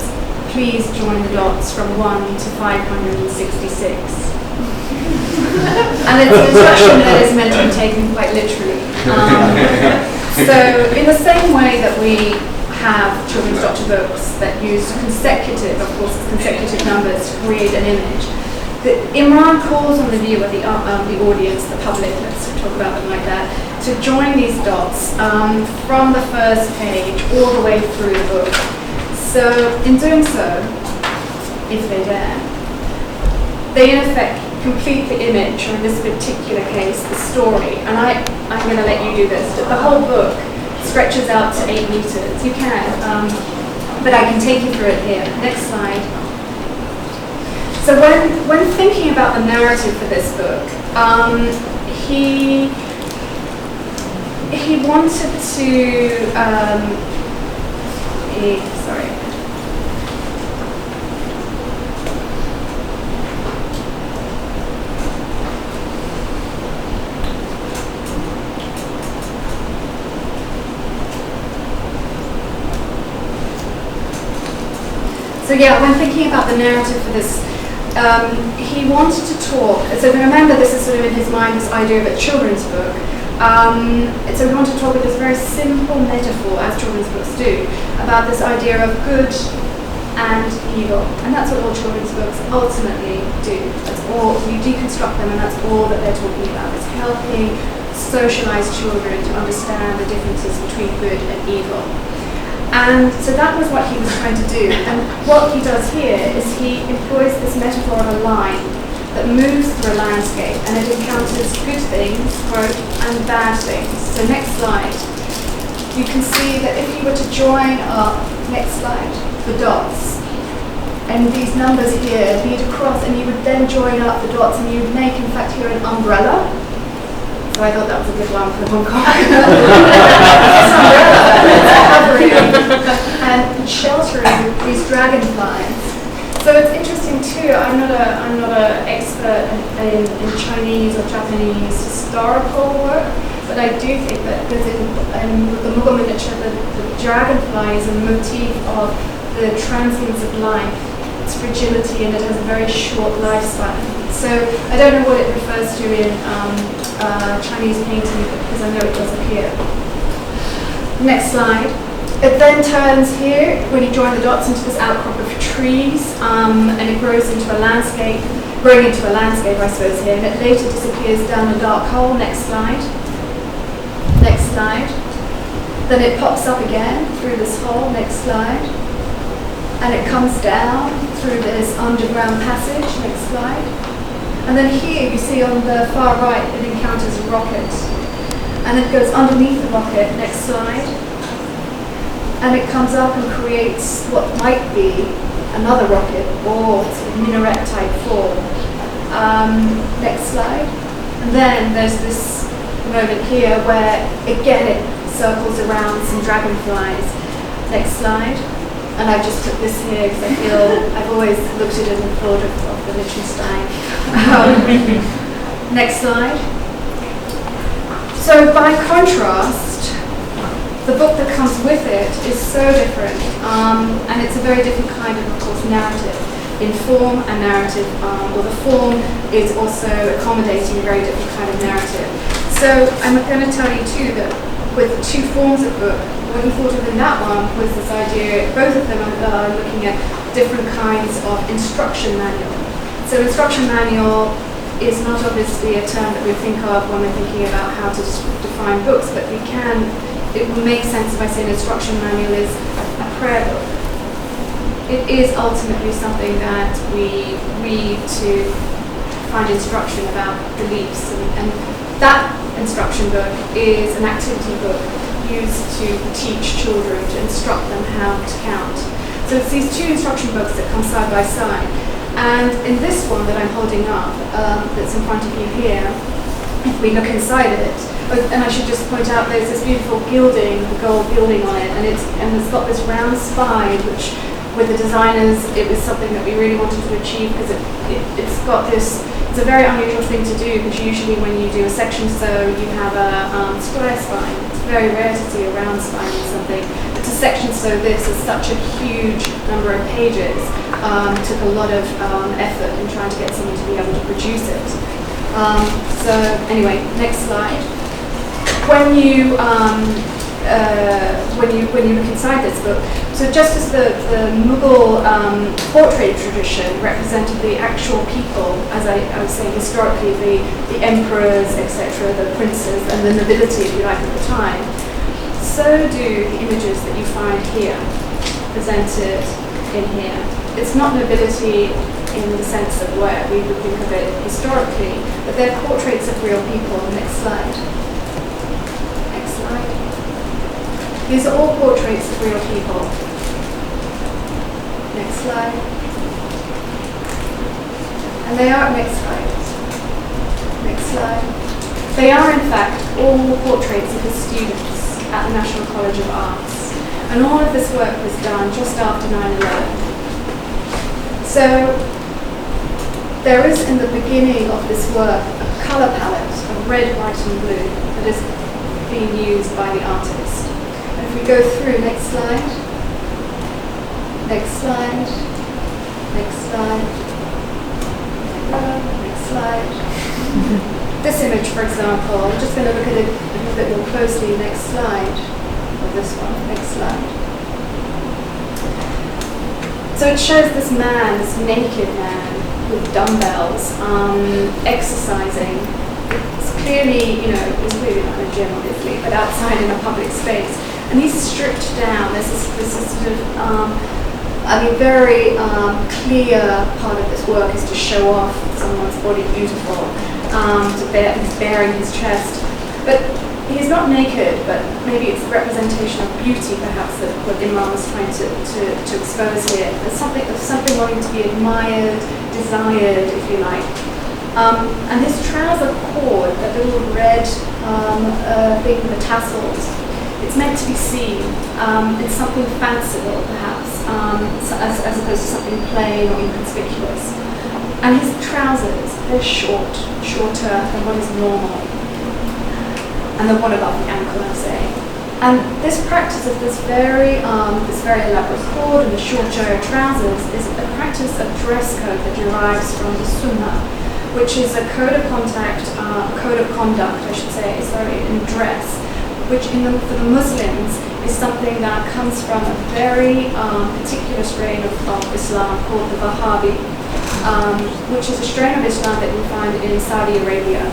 please join the dots from 1 to 566. And it's an instruction that is meant to be taken quite literally. So in the same way that we have children's doctor books that use consecutive numbers to create an image, Imran calls on the viewer, the audience, the public, let's talk about them like that, to join these dots from the first page all the way through the book. So in doing so, if they dare, they in effect complete the image, or in this particular case, the story. And I'm going to let you do this. The whole book stretches out to 8 meters. You can, but I can take you through it here. Next slide. So when thinking about the narrative for this book, he wanted to, sorry. So yeah, when thinking about the narrative for this, he wanted to talk, so remember this is sort of in his mind, this idea of a children's book. So he wanted to talk with this very simple metaphor, as children's books do, about this idea of good and evil. And that's what all children's books ultimately do. That's all, you deconstruct them and that's all that they're talking about, is helping socialize children to understand the differences between good and evil. And so that was what he was trying to do. And what he does here is he employs this metaphor of a line that moves through a landscape and it encounters good things, quote, and bad things. So next slide. You can see that if you were to join up, next slide, the dots, and these numbers here lead across, and you would then join up the dots and you would make, in fact, here an umbrella. So I thought that was a good one for Hong Kong. This umbrella is covering and sheltering these dragonflies. So it's interesting too. I'm not an expert in Chinese or Japanese historical work, but I do think that because in the Mughal miniature, the dragonfly is a motif of the transience of life, its fragility, and it has a very short lifespan. So I don't know what it refers to in Chinese painting, because I know it does appear. Next slide. It then turns here, when you join the dots, into this outcrop of trees, and it grows into a landscape, growing into a landscape, I suppose, here, and it later disappears down a dark hole. Next slide. Next slide. Then it pops up again through this hole. Next slide. And it comes down through this underground passage. Next slide. And then here you see on the far right it encounters a rocket. And it goes underneath the rocket. Next slide. And it comes up and creates what might be another rocket or minaret type form. Next slide. And then there's this moment here where again it circles around some dragonflies. Next slide. And I just put this here because I feel I've always looked at it and thought of the Liechtenstein. Next slide. So by contrast, the book that comes with it is so different, and it's a very different kind of course, narrative in form and narrative. Well, the form is also accommodating a very different kind of narrative. So I'm going to tell you too that with two forms of book, what he thought of in that one was this idea, both of them are looking at different kinds of instruction manual. So instruction manual is not obviously a term that we think of when we're thinking about how to define books, but it will make sense if I say an instruction manual is a prayer book. It is ultimately something that we read to find instruction about beliefs, and that instruction book is an activity book used to teach children, to instruct them how to count. So it's these two instruction books that come side by side. And in this one that I'm holding up, that's in front of you here, if we look inside it, and I should just point out there's this beautiful gilding, the gold gilding on it, and it's got this round spine, which with the designers, it was something that we really wanted to achieve because it's got this. It's a very unusual thing to do because usually when you do a section sew, you have a square spine. It's very rare to see a round spine in something. But to section sew this is such a huge number of pages. Took a lot of effort in trying to get someone to be able to produce it. So anyway, next slide. When you look inside this book, so just as the Mughal portrait tradition represented the actual people, as I was saying historically, the emperors, etc., the princes, and the nobility, if you like, at the time, so do the images that you find here, presented in here. It's not nobility in the sense of where we would think of it historically, but they're portraits of real people. Next slide. Next slide. These are all portraits of real people. Next slide. And they are, next slide. Next slide. They are in fact all portraits of his students at the National College of Arts. And all of this work was done just after 9/11. So there is in the beginning of this work a colour palette of red, white and blue that is being used by the artist. And if we go through, next slide, next slide, next slide, next slide. This image, for example, I'm just going to look at it a little bit more closely. Next slide, or this one, next slide. So it shows this man, this naked man, with dumbbells, exercising. It's clearly, it's clearly not in a gym, obviously, but outside in a public space. And he's stripped down. There's this sort of, very clear part of this work is to show off someone's body beautiful. He's baring his chest. But he's not naked, but maybe it's the representation of beauty, perhaps, that what Imran was trying to expose here. There's something wanting to be admired, desired, if you like. And his trouser cord, that little red thing with the tassels, it's meant to be seen. It's something fanciful, perhaps, as opposed to something plain or inconspicuous. And his trousers, they're shorter than what is normal. And the one above the ankle, I'm saying. And this practice of this very elaborate cord and the shorter trousers is a practice of dress code that derives from the Sunnah, which is a code of conduct, in dress, which for the Muslims is something that comes from a very particular strain of Islam called the Wahhabi, which is a strain of Islam that you find in Saudi Arabia.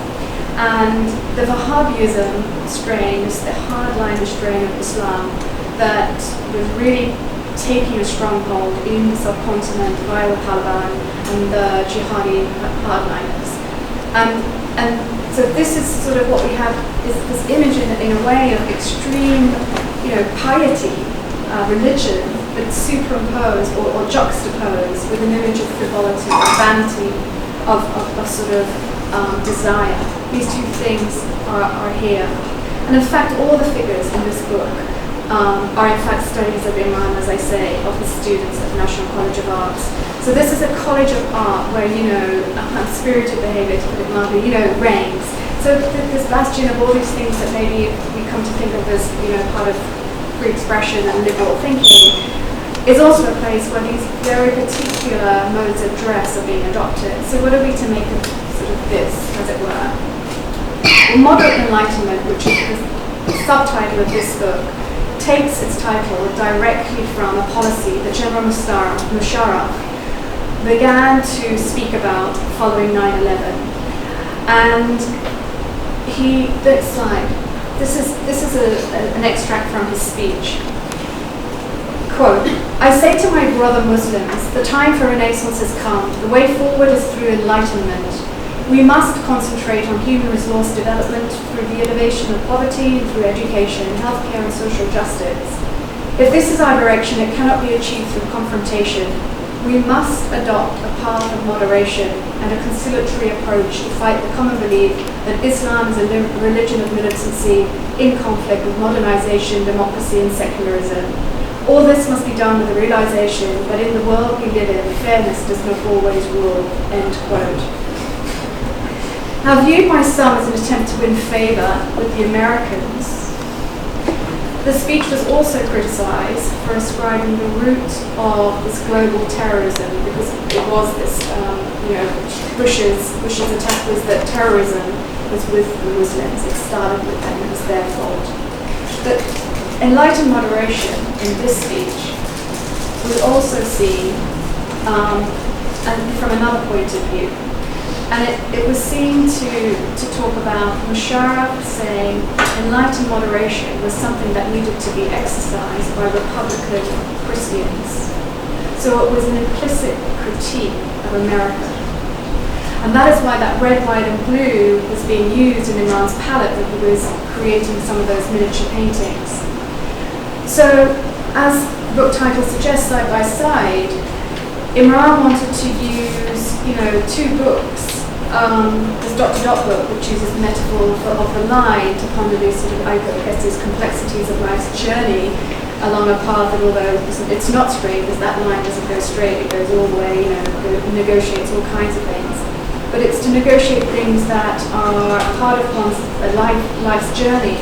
And the Wahhabism strain is the hardliner strain of Islam that was really taking a stronghold in the subcontinent via the Taliban and the jihadi hardliners. And so this is sort of what we have, is this image in a way of extreme, piety, religion, but superimposed or juxtaposed with an image of frivolity, of vanity, of sort of desire. These two things are here. And in fact, all the figures in this book are in fact studies of Iran, as I say, of the students at the National College of Arts. So this is a college of art where, spirited behavior, to put it mildly, reigns. So this bastion of all these things that maybe we come to think of as, part of free expression and liberal thinking, is also a place where these very particular modes of dress are being adopted. So what are we to make of sort of this, as it were? Well, Moderate Enlightenment, which is the subtitle of this book, takes its title directly from a policy that General Musharraf began to speak about following 9/11. And this slide, this is an extract from his speech. Quote, "I say to my brother Muslims, the time for Renaissance has come. The way forward is through enlightenment. We must concentrate on human resource development through the elevation of poverty and through education, healthcare and social justice. If this is our direction, it cannot be achieved through confrontation. We must adopt a path of moderation and a conciliatory approach to fight the common belief that Islam is a religion of militancy in conflict with modernization, democracy and secularism. All this must be done with the realization that in the world we live in, fairness does not always rule." End quote. Now, viewed by some as an attempt to win favor with the Americans, the speech was also criticized for ascribing the root of this global terrorism, because it was this, Bush's attack was that terrorism was with the Muslims. It started with them, it was their fault. But enlightened moderation in this speech was also seen, and from another point of view. And it was seen to talk about Musharraf saying enlightened moderation was something that needed to be exercised by Republican Christians. So it was an implicit critique of America. And that is why that red, white and blue was being used in Imran's palette when he was creating some of those miniature paintings. So as the book title suggests, side by side, Imran wanted to use, two books. This dot-to-dot book, which uses the metaphor of the line to ponder these sort of, I guess, these complexities of life's journey along a path that, although it's not straight, because that line doesn't go straight, it goes all the way, it negotiates all kinds of things. But it's to negotiate things that are part of one's life's journey,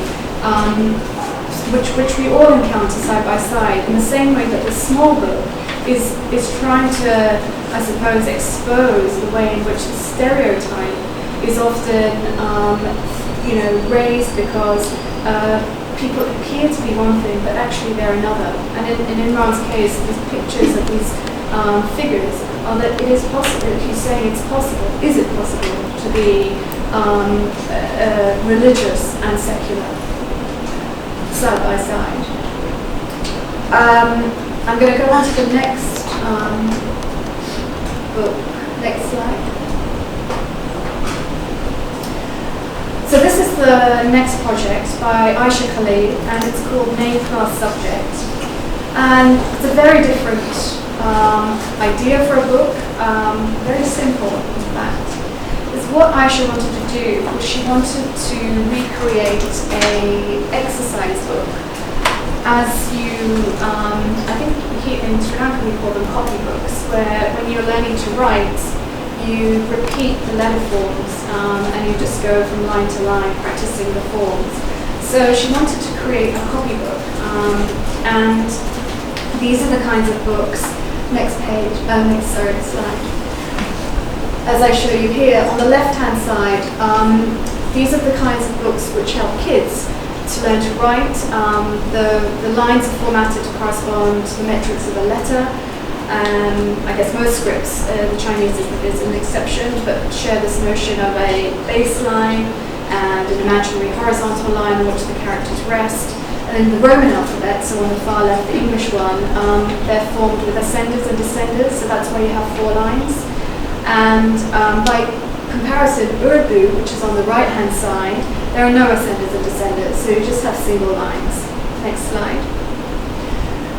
which we all encounter side by side, in the same way that the small book is trying to, I suppose, expose the way in which the stereotype is often, raised because people appear to be one thing, but actually they're another. And in Imran's case, these pictures of these figures are that it is possible. If he's saying it's possible, is it possible to be religious and secular side by side? I'm going to go on to the next book. Next slide. So this is the next project by Aisha Khalid, and it's called Main Class Subject. And it's a very different idea for a book, very simple in fact. It's what Aisha wanted to do was she wanted to recreate a exercise book. As you, I think here in Sri Lanka we call them copybooks, where when you're learning to write, you repeat the letter forms and you just go from line to line practicing the forms. So she wanted to create a copybook, and these are the kinds of books. Next page, next slide. As I show you here, on the left-hand side, these are the kinds of books which help kids to learn to write. The lines are formatted to correspond to the metrics of a letter. I guess most scripts, the Chinese is an exception, but share this notion of a baseline and an imaginary horizontal line on which the characters rest. And in the Roman alphabet, so on the far left, the English one, they're formed with ascenders and descenders, so that's why you have 4 lines. And by comparison, Urdu, which is on the right-hand side, there are no ascenders and descenders, so you just have single lines. Next slide.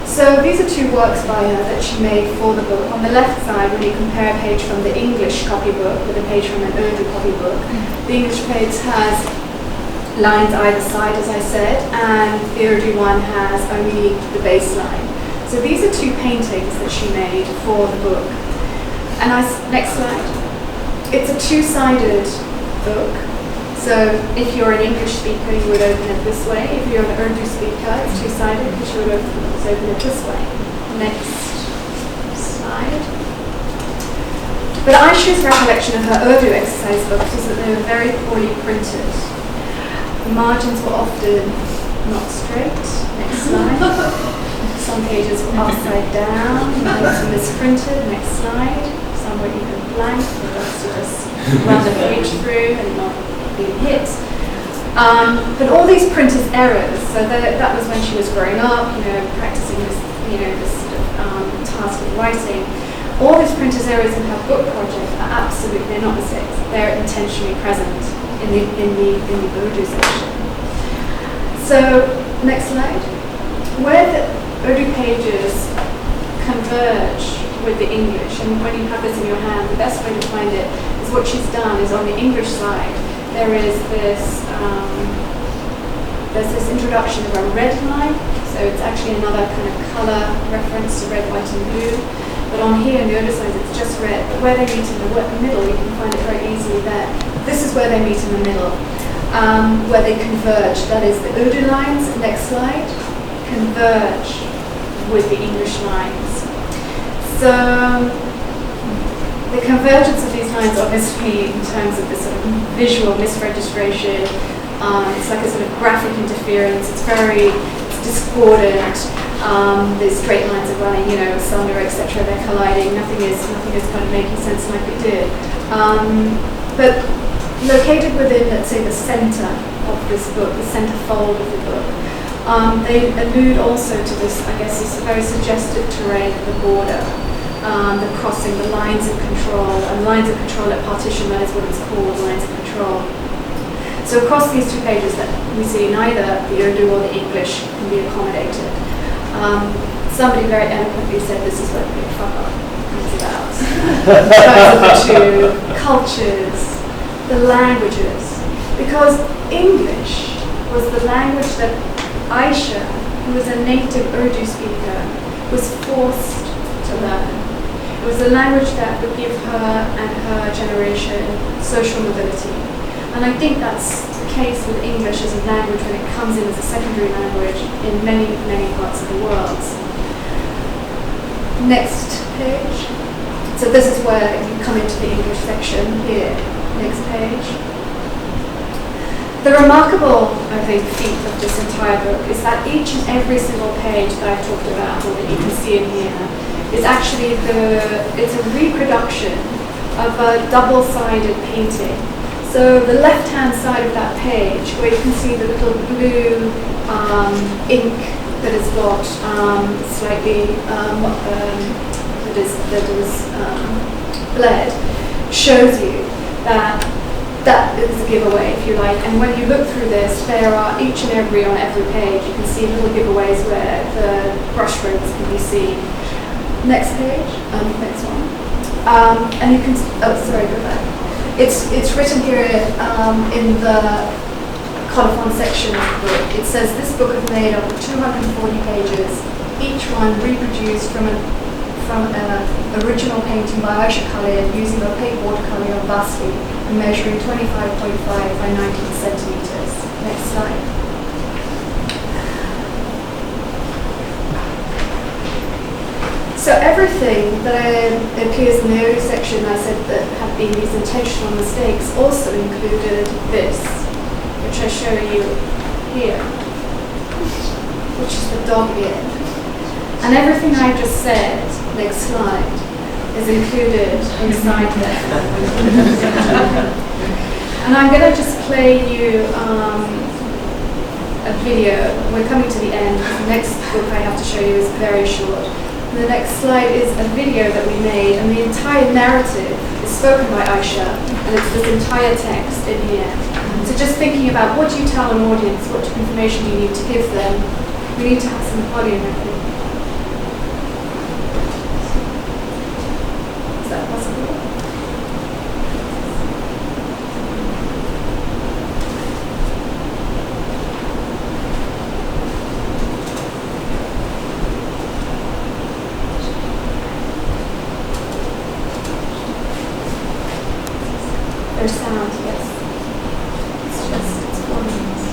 So these are 2 works by her that she made for the book. On the left side, when you compare a page from the English copybook with a page from an Urdu copybook, the English page has lines either side, as I said, and the Urdu one has only the baseline. So these are 2 paintings that she made for the book. And next slide. It's a 2-sided book. So if you're an English speaker, you would open it this way. If you're an Urdu speaker, it's 2-sided because you would open it this way. Next slide. But Aisha's recollection of her Urdu exercise books was that they were very poorly printed. The margins were often not straight. Next slide. Some pages were upside down, notes were misprinted. Next slide. Some were even blank, the dots to just run the page through and not being hit. But all these printers' errors, so that was when she was growing up, practicing this, this sort of task of writing. All these printers' errors in her book project are absolutely, they're not mistakes. They're intentionally present in the Urdu section. So, next slide. Where the Urdu pages converge with the English, and when you have this in your hand, the best way to find it is what she's done is on the English side, there is this, there's this introduction of a red line, so it's actually another kind of color reference to red, white, and blue. But on here, on the other side, it's just red. But where they meet in the middle, you can find it very easily there. This is where they meet in the middle, where they converge. That is, the Urdu lines, next slide, converge with the English lines. So the convergence of these lines, obviously, in terms of this sort of visual misregistration, it's like a sort of graphic interference. It's discordant. There's straight lines are running, asunder, etc. They're colliding. Nothing is kind of making sense like it did. But located within, let's say, the center of this book, the center fold of the book, they allude also to this, I guess, this very suggestive terrain of the border, the crossing, the lines of control, and lines of control at partition, that is what it's called, lines of control. So across these 2 pages that we see neither the Urdu or the English can be accommodated. Somebody very eloquently said this is what the big fuck up is about. Those are the 2 cultures, the languages. Because English was the language that Aisha, who was a native Urdu speaker, was forced to learn. It was the language that would give her and her generation social mobility. And I think that's the case with English as a language when it comes in as a secondary language in many, many parts of the world. Next page. So this is where you come into the English section here. Next page. The remarkable, I think, feat of this entire book is that each and every single page that I've talked about, or that you can see in here, is actually it's a reproduction of a double-sided painting. So the left-hand side of that page, where you can see the little blue ink that has got slightly that is bled, shows you that is a giveaway, if you like. And when you look through this, there are each and every on every page. You can see little giveaways where the brushstrokes can be seen. Next page, next one, and you can. Oh, sorry, go back. It's written here in the colophon section of the book. It says this book is made up of 240 pages, each one reproduced from an original painting by Aisha Khalid using opaque watercolor on Vasli and measuring 25.5 by 19 centimeters. Next slide. So everything that appears in the early section I said that had been these intentional mistakes also included this, which I show you here, which is the dog ear. And everything I just said, next slide, is included inside there. And I'm going to just play you a video. We're coming to the end. The next book I have to show you is very short. The next slide is a video that we made, and the entire narrative is spoken by Aisha, and it's this entire text in here. So just thinking about what do you tell an audience, what information do you need to give them, we need to have some audio method. Is that possible? There's sound, yes. It's 4 minutes.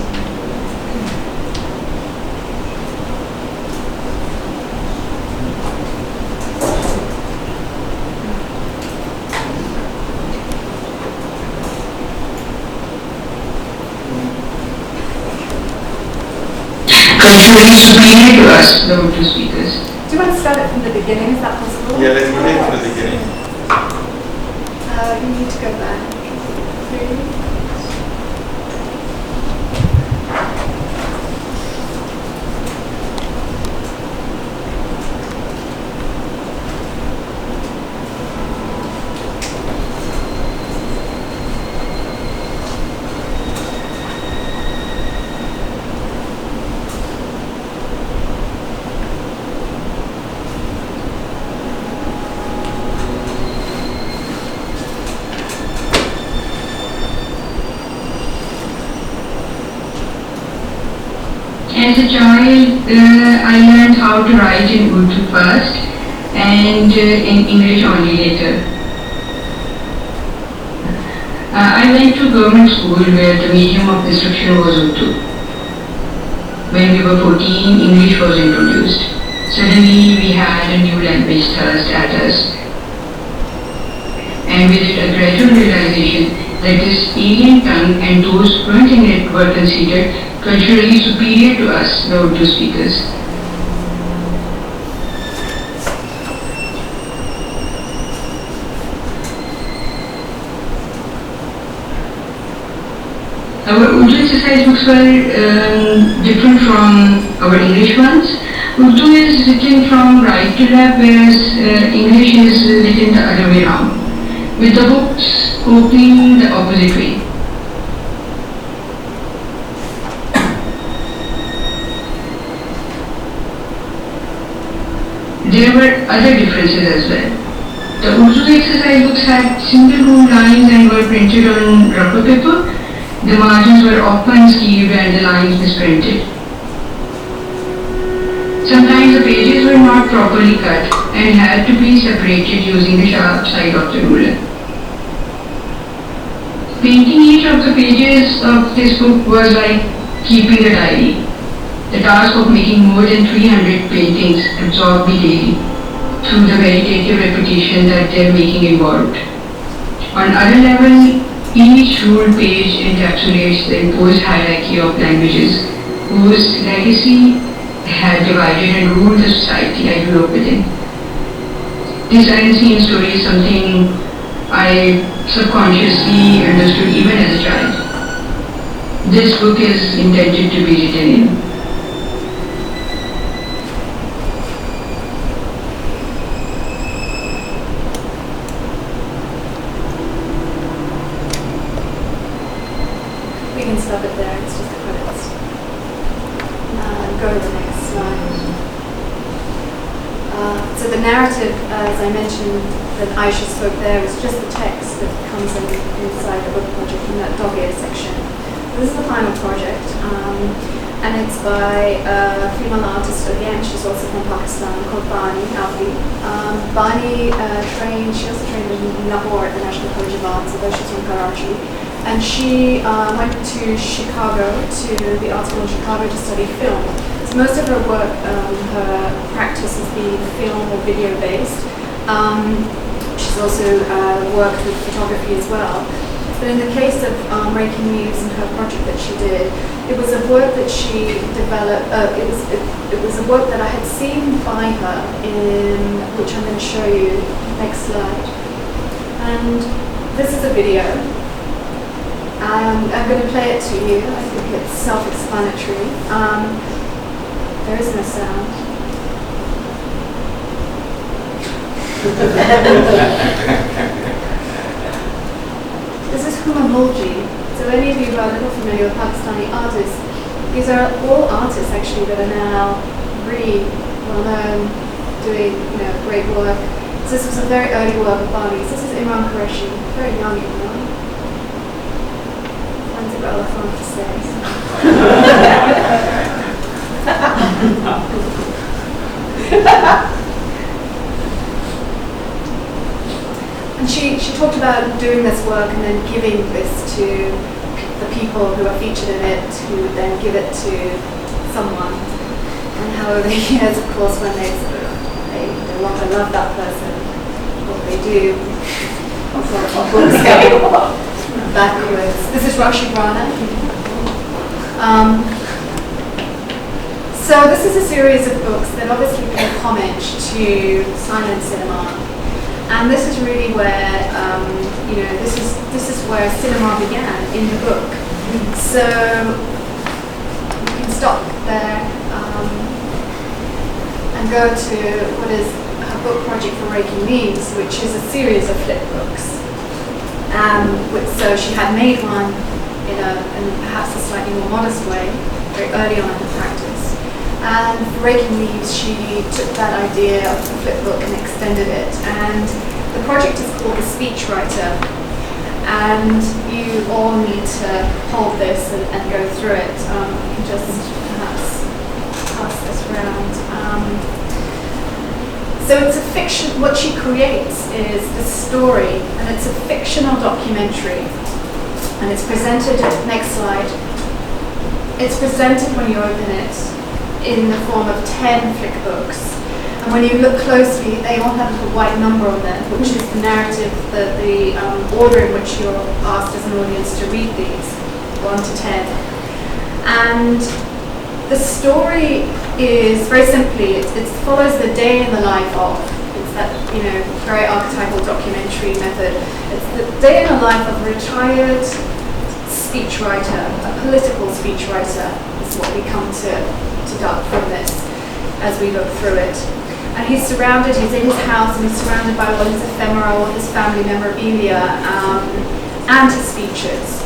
Culturally superior to us, the Urdu speakers. Do you want to start it from the beginning? Is that possible? Yeah, let's begin from the beginning. You need to go back. As a child, I learned how to write in Urdu first and in English only later. I went to government school where the medium of instruction was Urdu. When we were 14, English was introduced. Suddenly we had a new language thrust at us. And with it a gradual realization that this alien tongue and those fluent in it were considered culturally superior to us, the Urdu speakers. Our Urdu exercise books were different from our English ones. Urdu is written from right to left, whereas English is written the other way around, with the books opening the opposite way. There were other differences as well. The Urdu exercise books had single rule lines and were printed on rubber paper. The margins were often skewed and the lines misprinted. Sometimes the pages were not properly cut and had to be separated using the sharp side of the ruler. Painting each of the pages of this book was like keeping a diary. The task of making more than 300 paintings absorbed me daily through the meditative repetition that their making involved. On other level, each ruled page encapsulates the imposed hierarchy of languages whose legacy had divided and ruled the society I grew up within. This unseen story is something I subconsciously understood even as a child. This book is intended to be written in. We can stop it there, it's just the credits. Go to the next slide. So the narrative, as I mentioned, that Aisha spoke there, is just the text that comes inside the book project in that dog-ear section. This is the final project, and it's by a female artist again. She's also from Pakistan, called Bani Alvi. Bani she also trained in Lahore at the National College of Arts, although she's from Karachi. And she went to Chicago, to the Art School in Chicago to study film. So most of her work, her practice has been film or video based. She's also worked with photography as well. But in the case of Raking Leaves and her project that she did, it was a work that she developed, it was a work that I had seen by her in, which I'm going to show you, next slide. And this is a video. And I'm going to play it to you. I think it's self-explanatory. There is no sound. This is Huma Mulji. So any of you who are a little familiar with Pakistani artists, these are all artists actually that are now really well known, doing great work. So this was a very early work of Bali's. This is Imran Qureshi, very young Imran. Finds it rather fun to say. And she talked about doing this work and then giving this to the people who are featured in it, who would then give it to someone. And how over the years, of course, when they no longer love that person, what they do, books go backwards. This is Rakshi Rana. So this is a series of books that obviously pay homage to silent cinema. And this is really where, this is where cinema began, in the book. So you can stop there and go to what is her book project for Reiki Memes, which is a series of flip books. So she had made one in perhaps a slightly more modest way, very early on in her practice. And for Reiki Memes, she took that idea of the flip book and extended it. And the project is called The Speechwriter. And you all need to hold this and go through it. You can just perhaps pass this around. So it's a fiction, what she creates is the story, and it's a fictional documentary. And it's presented, next slide, it's presented when you open it in the form of 10 flick books. And when you look closely, they all have a white number on them, which is the narrative, the order in which you're asked as an audience to read these, 1 to 10. And the story is very simply, it follows the day in the life of. It's that very archetypal documentary method. It's the day in the life of a retired speechwriter, a political speechwriter. Is what we come to deduct from this as we look through it. And he's in his house, and he's surrounded by all his ephemera, all his family memorabilia, and his speeches.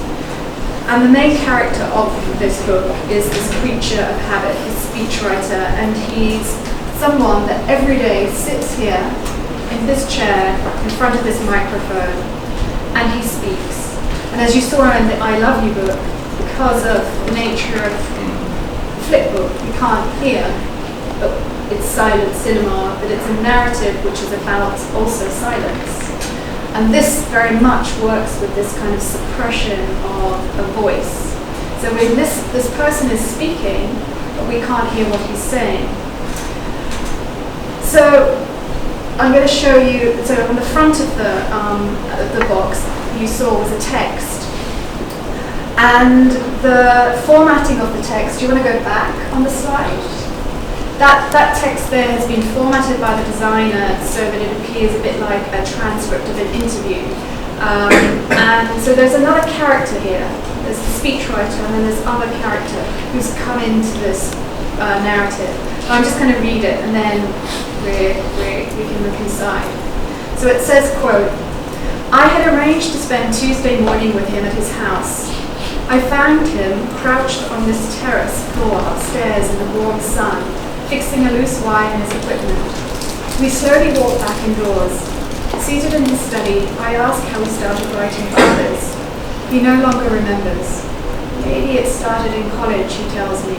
And the main character of this book is this creature of habit, this speechwriter, and he's someone that every day sits here in this chair in front of this microphone, and he speaks. And as you saw in the I Love You book, because of the nature of the flip book, you can't hear, but it's silent cinema, but it's a narrative which is about also silence. And this very much works with this kind of suppression of a voice. So when this person is speaking, but we can't hear what he's saying. So I'm going to show you, so on the front of the box you saw was a text. And the formatting of the text, do you want to go back on the slide? That text there has been formatted by the designer so that it appears a bit like a transcript of an interview. And so there's another character here. There's the speechwriter, and then there's other character who's come into this narrative. So I'm just going to read it, and then we can look inside. So it says, quote, I had arranged to spend Tuesday morning with him at his house. I found him crouched on this terrace floor upstairs in the warm sun, fixing a loose wire in his equipment. We slowly walked back indoors. Seated in his study, I asked how he started writing for others. He no longer remembers. Maybe it started in college, he tells me.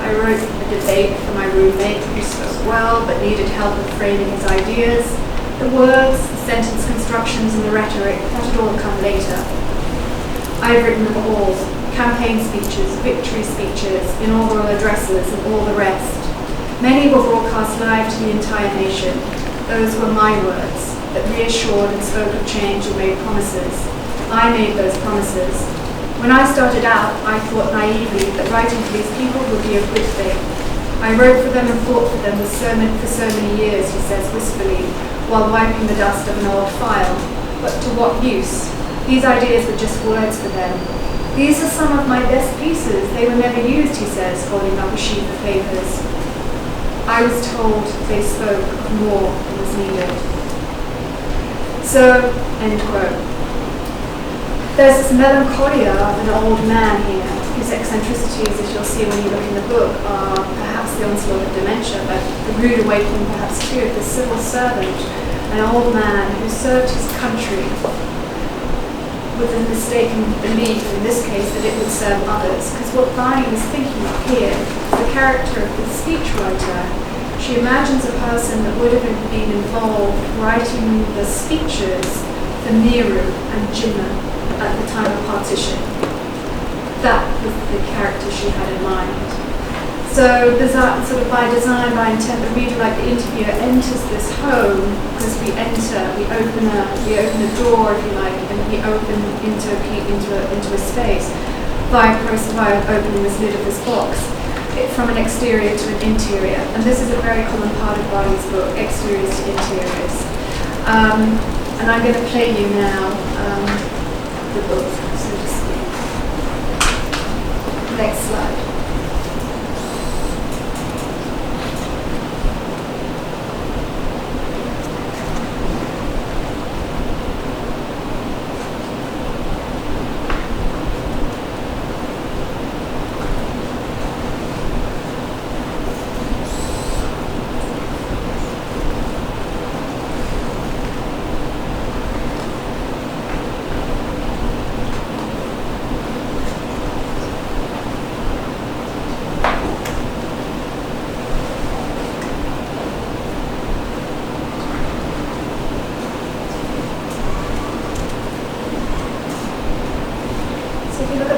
I wrote a debate for my roommate who spoke well but needed help with framing his ideas. The words, the sentence constructions, and the rhetoric, that had all come later. I've written them all. Campaign speeches, victory speeches, inaugural addresses, and all the rest. Many were broadcast live to the entire nation. Those were my words that reassured and spoke of change and made promises. I made those promises. When I started out, I thought naively that writing for these people would be a good thing. I wrote for them and fought for them for so many years, he says wistfully, while wiping the dust of an old file. But to what use? These ideas were just words for them. These are some of my best pieces. They were never used, he says, holding up a sheet of papers. I was told they spoke of more than was needed. So, end quote. There's this melancholia of an old man here, whose eccentricities, as you'll see when you look in the book, are perhaps the onslaught of dementia, but the rude awakening perhaps too of the civil servant, an old man who served his country with a mistaken belief, in this case, that it would serve others. Because what Barney is thinking of here is the character of the speechwriter. She imagines a person that would have been involved writing the speeches for Nehru and Jinnah at the time of partition. That was the character she had in mind. So sort of by design, by intent, the reader, like the interviewer, enters this home because we open a door, if you like, and we open into a space by opening this lid of this box, from an exterior to an interior. And this is a very common part of Barney's book, exteriors to interiors. And I'm going to play you now the book, so to speak. Next slide.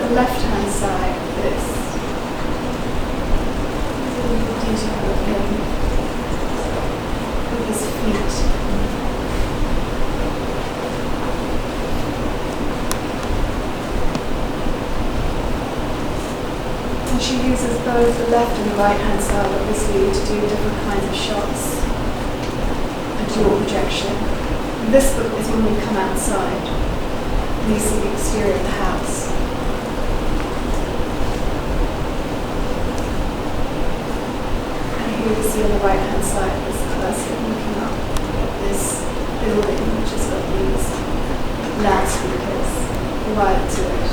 Left-hand side of this. There's a little detail of him with his feet. And she uses both the left and the right-hand side, obviously, to do different kinds of shots, a dual projection. And this book is when we come outside, and you see the exterior of the house. Here we see on the right-hand side this person looking up at this building, which has got these loudspeakers wired to it.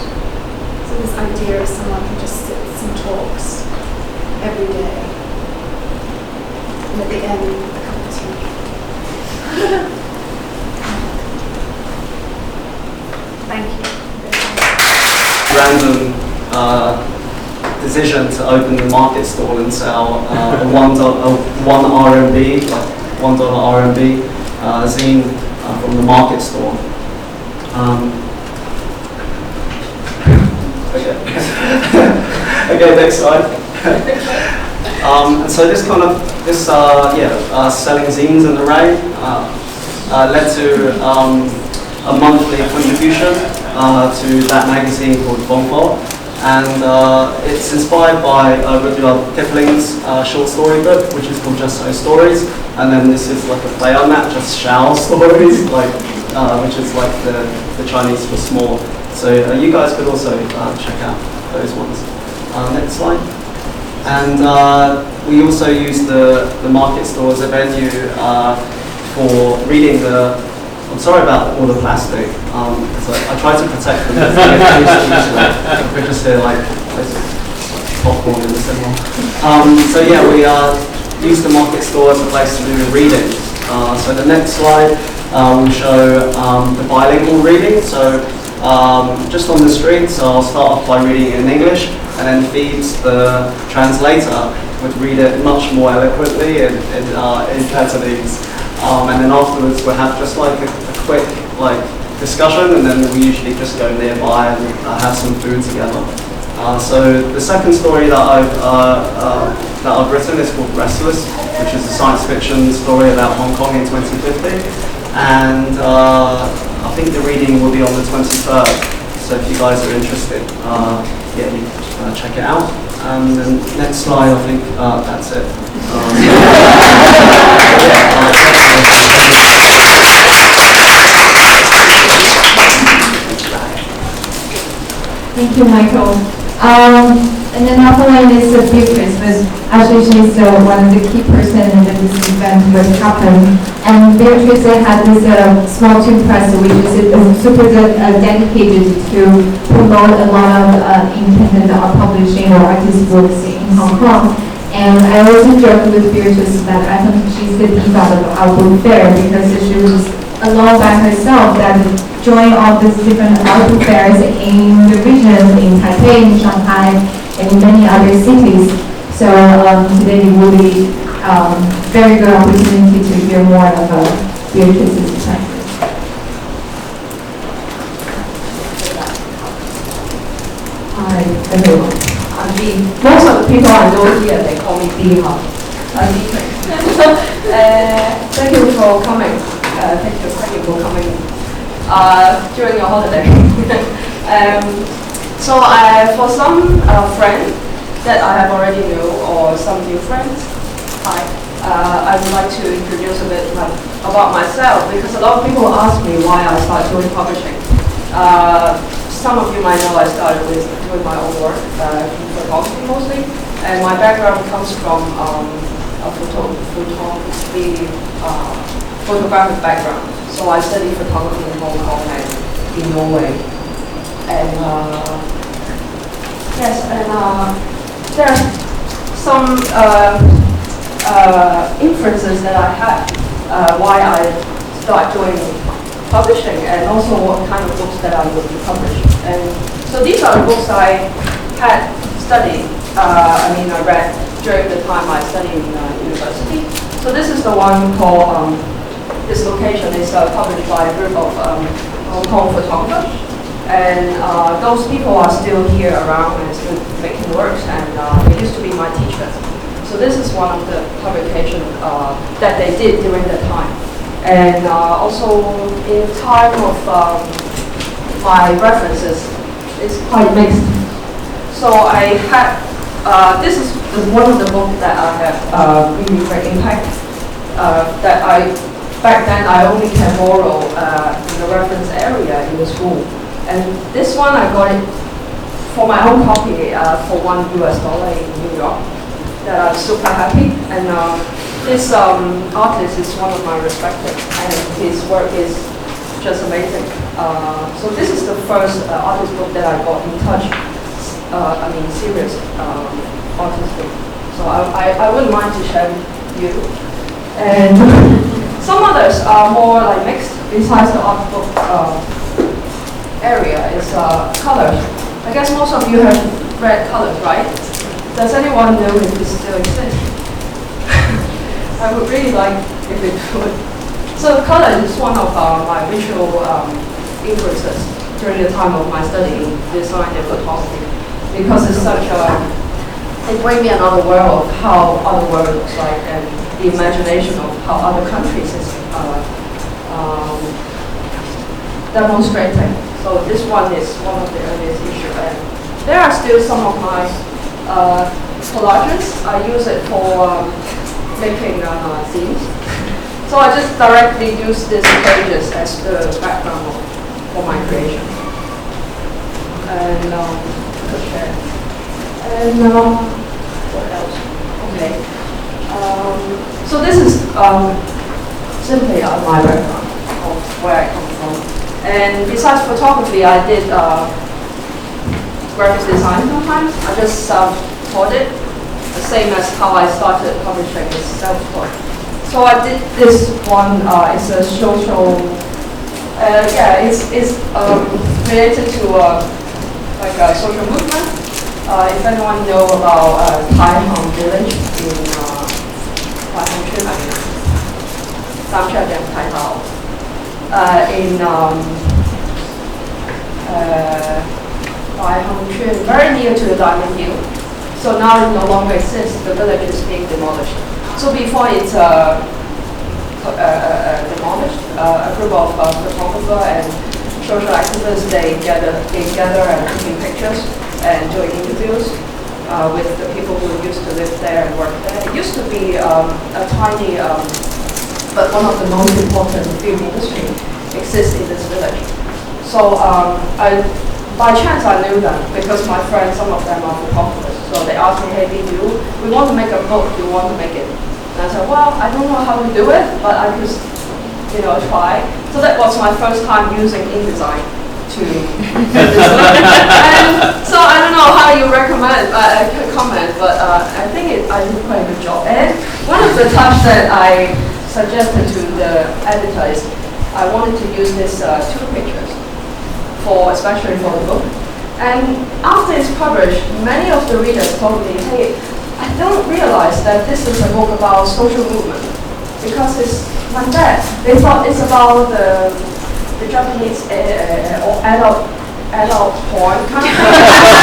So this idea of someone who just sits and talks every day, and at the end, a cup of tea. Thank you. Random decision to open the market stall and sell a $1 RMB, like $1 RMB zine from the market stall. Okay, next slide. And so this selling zines in the rain led to a monthly contribution to that magazine called Bonfort. And it's inspired by Rudyard Kipling's short story book, which is called Just So Stories. And then this is like a play on that, Just Shao Stories, like which is like the Chinese for small. So you guys could also check out those ones. Next slide. And we also use the market store as a venue for reading the. I'm sorry about all the plastic. I try to protect them. We're just here like popcorn in the cinema. So yeah, we use the market store as a place to do the reading. So the next slide will show the bilingual reading. So just on the screen, so I'll start off by reading it in English, and then feeds the translator would read it much more eloquently in Cantonese. And then afterwards we'll have just like a quick discussion, and then we usually just go nearby and have some food together. So the second story that I've written is called Restless, which is a science fiction story about Hong Kong in 2050. And I think the reading will be on the 23rd. So if you guys are interested, yeah, you check it out. And then next slide, I think that's it. Thank you, Michael. And another one is Beatrice, but actually she's one of the key person in this event what happened. And Beatrice had this small tube press, which is super dedicated to promote a lot of independent art publishing or artist books in Hong Kong. And I also joked with Beatrice that I think she's the diva of our book fair because she was alone by herself that joined all these different art book fairs in the region, in Taipei, in Shanghai, and in many other cities. So today will be very good opportunity to hear more of Beatrice's perspective. Hi, everyone. I'm Dee. Most of the people I know here, they call me Dee. I'm Dee. Thank you for coming. Thank you for coming during your holiday. So for some friends that I have already knew or some new friends, hi, I would like to introduce a bit about myself because a lot of people ask me why I started doing publishing. Some of you might know I started with doing my own work, photography mostly, and my background comes from a photographic background. So I studied photography in Hong Kong and in Norway. And yes, and there are some inferences that I had why I started doing publishing and also what kind of books that I would be published. And so these are the books I had studied, I read during the time I studied in university. So this is the one called Dislocation. It's published by a group of Hong Kong photographers. And those people are still here around and still making works, and they used to be my teachers. So this is one of the publications that they did during that time. And also in time of my references, it's quite mixed. So I had, this is one of the books that I have really great impact. That back then I only can borrow in the reference area in the school. And this one I got it for my own copy for $1 in New York. That I'm super happy. And this artist is one of my respected, and his work is just amazing. So this is the first artist book that I got in touch. Serious artist book. So I wouldn't mind to share with you. And some others are more like mixed. Besides the art book area is colors. I guess most of you have read colors, right? Does anyone know if this still exists? I would really like if it would. So colors is one of my visual influences during the time of my study in design and photography, because it's such it brings me another world of how other world looks like and the imagination of how other countries is demonstrating. So this one is one of the earliest issues, and there are still some of my collages. I use it for making zines. So I just directly use these pages as the background for my creation. And to share. And what else? Okay. So this is simply my background of where I come from. And besides photography, I did graphic design sometimes. I just self-taught it, the same as how I started publishing is self-taught. So I did this one, it's a social, it's related to like a social movement. If anyone know about Tai Hong village in very near to the Diamond Hill. So now it no longer exists. The village is being demolished. So before it's demolished, a group of photographers and social activists they gather and taking pictures and doing interviews with the people who used to live there and work there. It used to be a tiny, but one of the most important film industry exists in this village. So by chance I knew them because my friends, some of them are photographers. So they asked me, hey, we want to make a book, do you want to make it? And I said, well, I don't know how to do it, but I just, try. So that was my first time using InDesign to get this book. And so I don't know how you comment, but I think I did quite a good job. And one of the touch that I suggested to the editor is I wanted to use these two pictures, especially for the book. And after it's published, many of the readers told me, hey, I don't realize that this is a book about social movement because it's like that. They thought it's about the Japanese or adult porn kind of thing.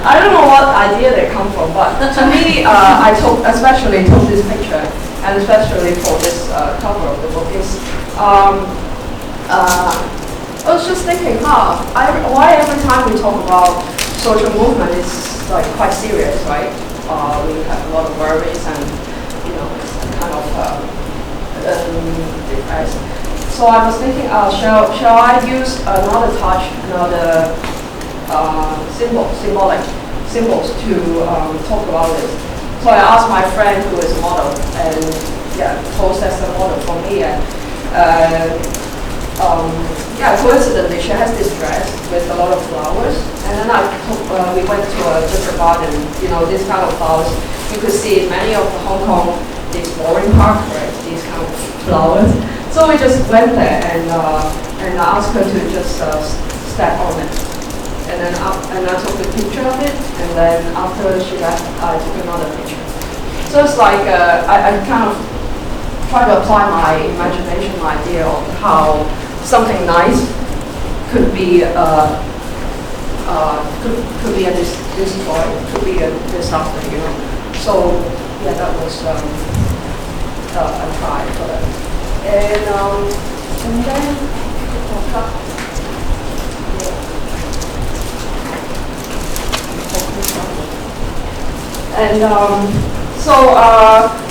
I don't know what idea they come from, but to me, especially took this picture, and especially for this cover of the book is. I was just thinking, why every time we talk about social movement, it's like quite serious, right? We have a lot of worries and, it's kind of depressed. So I was thinking, shall I use another touch, another symbols to talk about this? So I asked my friend who is a model and process the model for me and. Coincidentally, she has this dress with a lot of flowers, and then we went to just a garden. This kind of flowers you could see in many of the Hong Kong, these boring parks, right? These kind of flowers. So we just went there and I asked her to just step on it, and then I took a picture of it, and then after she left, I took another picture. So it's like I kind of try to apply my imagination idea of how something nice could be could be a destroy, could be a disaster, So that was a try for that. And then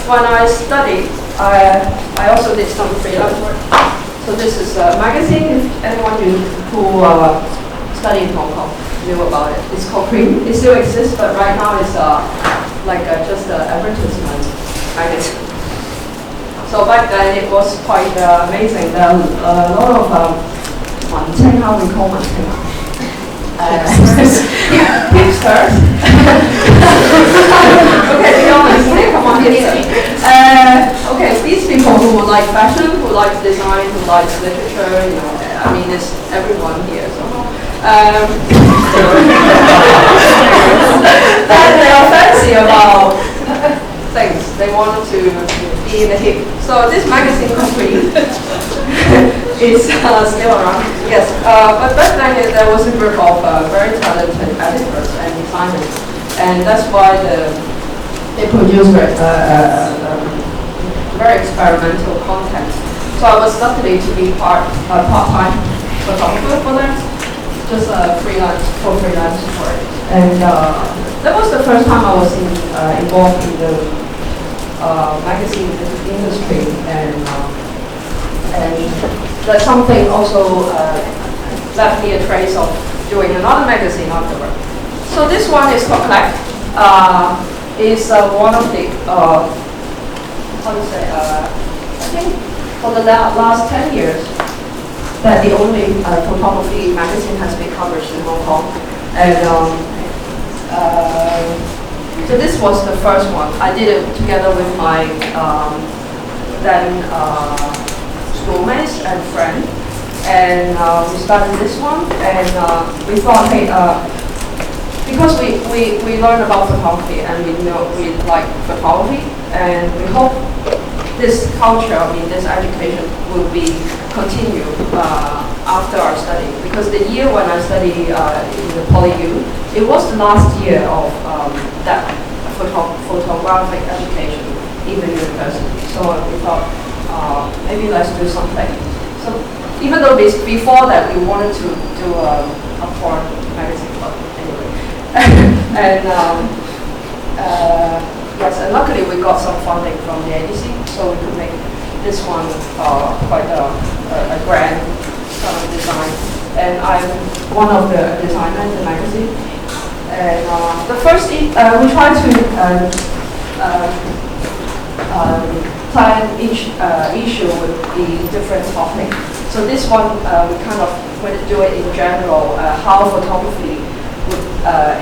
when I studied, I also did some freelance work. So this is a magazine, if anyone who studied in Hong Kong knew about it. It's called Cream. It still exists, but right now it's just an advertisement magazine. So back then it was quite amazing. There are a lot of how we call hipsters. Okay, be honest, come on, hipster. Okay, these people who like fashion, who like design, who likes literature, it's everyone here. So, they are fancy about things. They wanted to be in the hip. So this magazine company is still around. Yes, but back then there was a group of very talented editors and designers, and that's why they produce very experimental content. So I was lucky to be part-time photographer for them, just freelance work. And that was the first time I was involved in the magazine industry, and that's something also left me a trace of doing another magazine afterward. So this one is called Collect. Is one of the I think for the last 10 years that the only photography magazine has been published in Hong Kong, and so this was the first one. I did it together with my then schoolmates and friend, and we started this one, and we thought, hey, because we learn about photography and we like photography, and we hope this culture, this education will be continued after our study. Because the year when I studied in the PolyU, it was the last year of that photographic education in the university. So we thought maybe let's do something. So even though before that we wanted to do a porn magazine, but anyway. And yes, and luckily we got some funding from the agency, so we could make this one quite a grand kind of design. and I'm one of the designers in the magazine. And the first, we try to plan each issue with the different topic. So this one, we kind of want to do it in general, how photography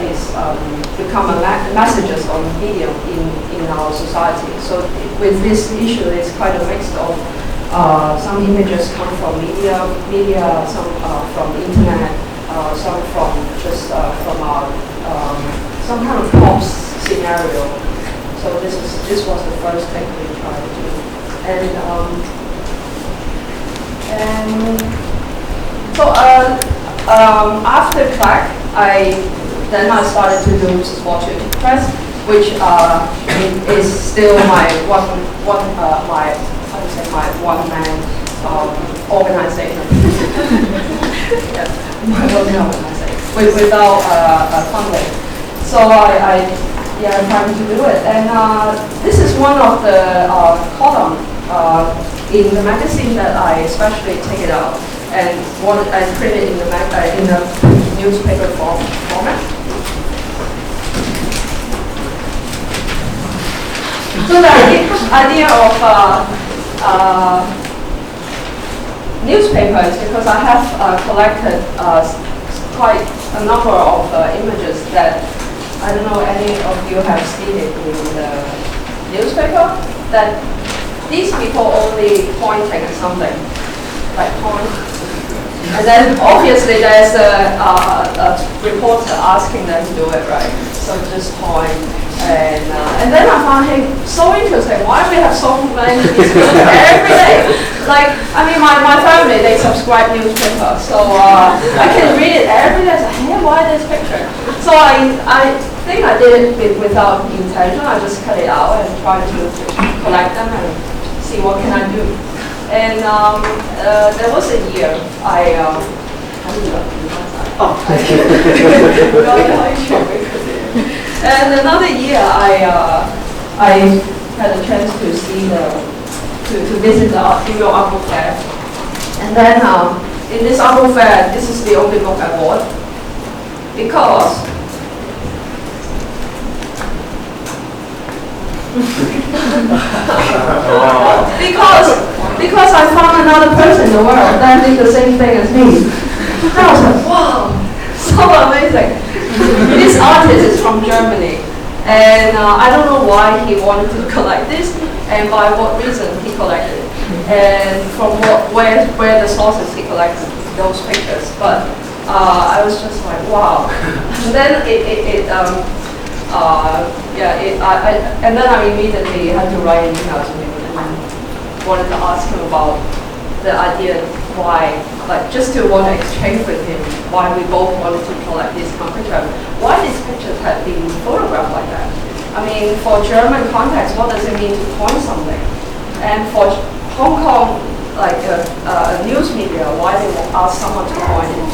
is become a messages on media in our society. So with this issue, it's quite a mix of some images come from media, some from the internet, some from just from our some kind of pop scenario. So this was the first thing we tried to do, and so after track, I started to do Scorching Press, which is still my one-man organization. Without funding. So I'm trying to do it, and this is one of the columns in the magazine that I especially take it out and print it in the newspaper format. So the idea of newspaper is because I have collected quite a number of images that I don't know any of you have seen it in the newspaper, that these people only pointing at something, like point. And then obviously there's a reporter asking them to do it, right? So just point. And then I found him so interesting. Why do we have so many pieces every day? Like, I mean, my family, they subscribe newspaper, so I can read it every day. So, hey, why this picture? So I think I did it without intention. I just cut it out and tried to collect them and see what can I do. And there was a year and another year, I had a chance to see to visit the New York Art Book Fair, and then in this art book fair, this is the only book I bought because because I found another person in the world that did the same thing as me. I was like, wow, so amazing. This artist is from Germany, and I don't know why he wanted to collect this, and by what reason he collected it, and from where the sources he collected those pictures. But I was just like, wow. And then and then I immediately had to write an email to him and wanted to ask him about the idea why, like just to want to exchange with him why we both wanted to collect this kind of picture. Why these pictures had been photographed like that. I mean, for German context, what does it mean to point something? And for Hong Kong, like a news media, why they ask someone to point it?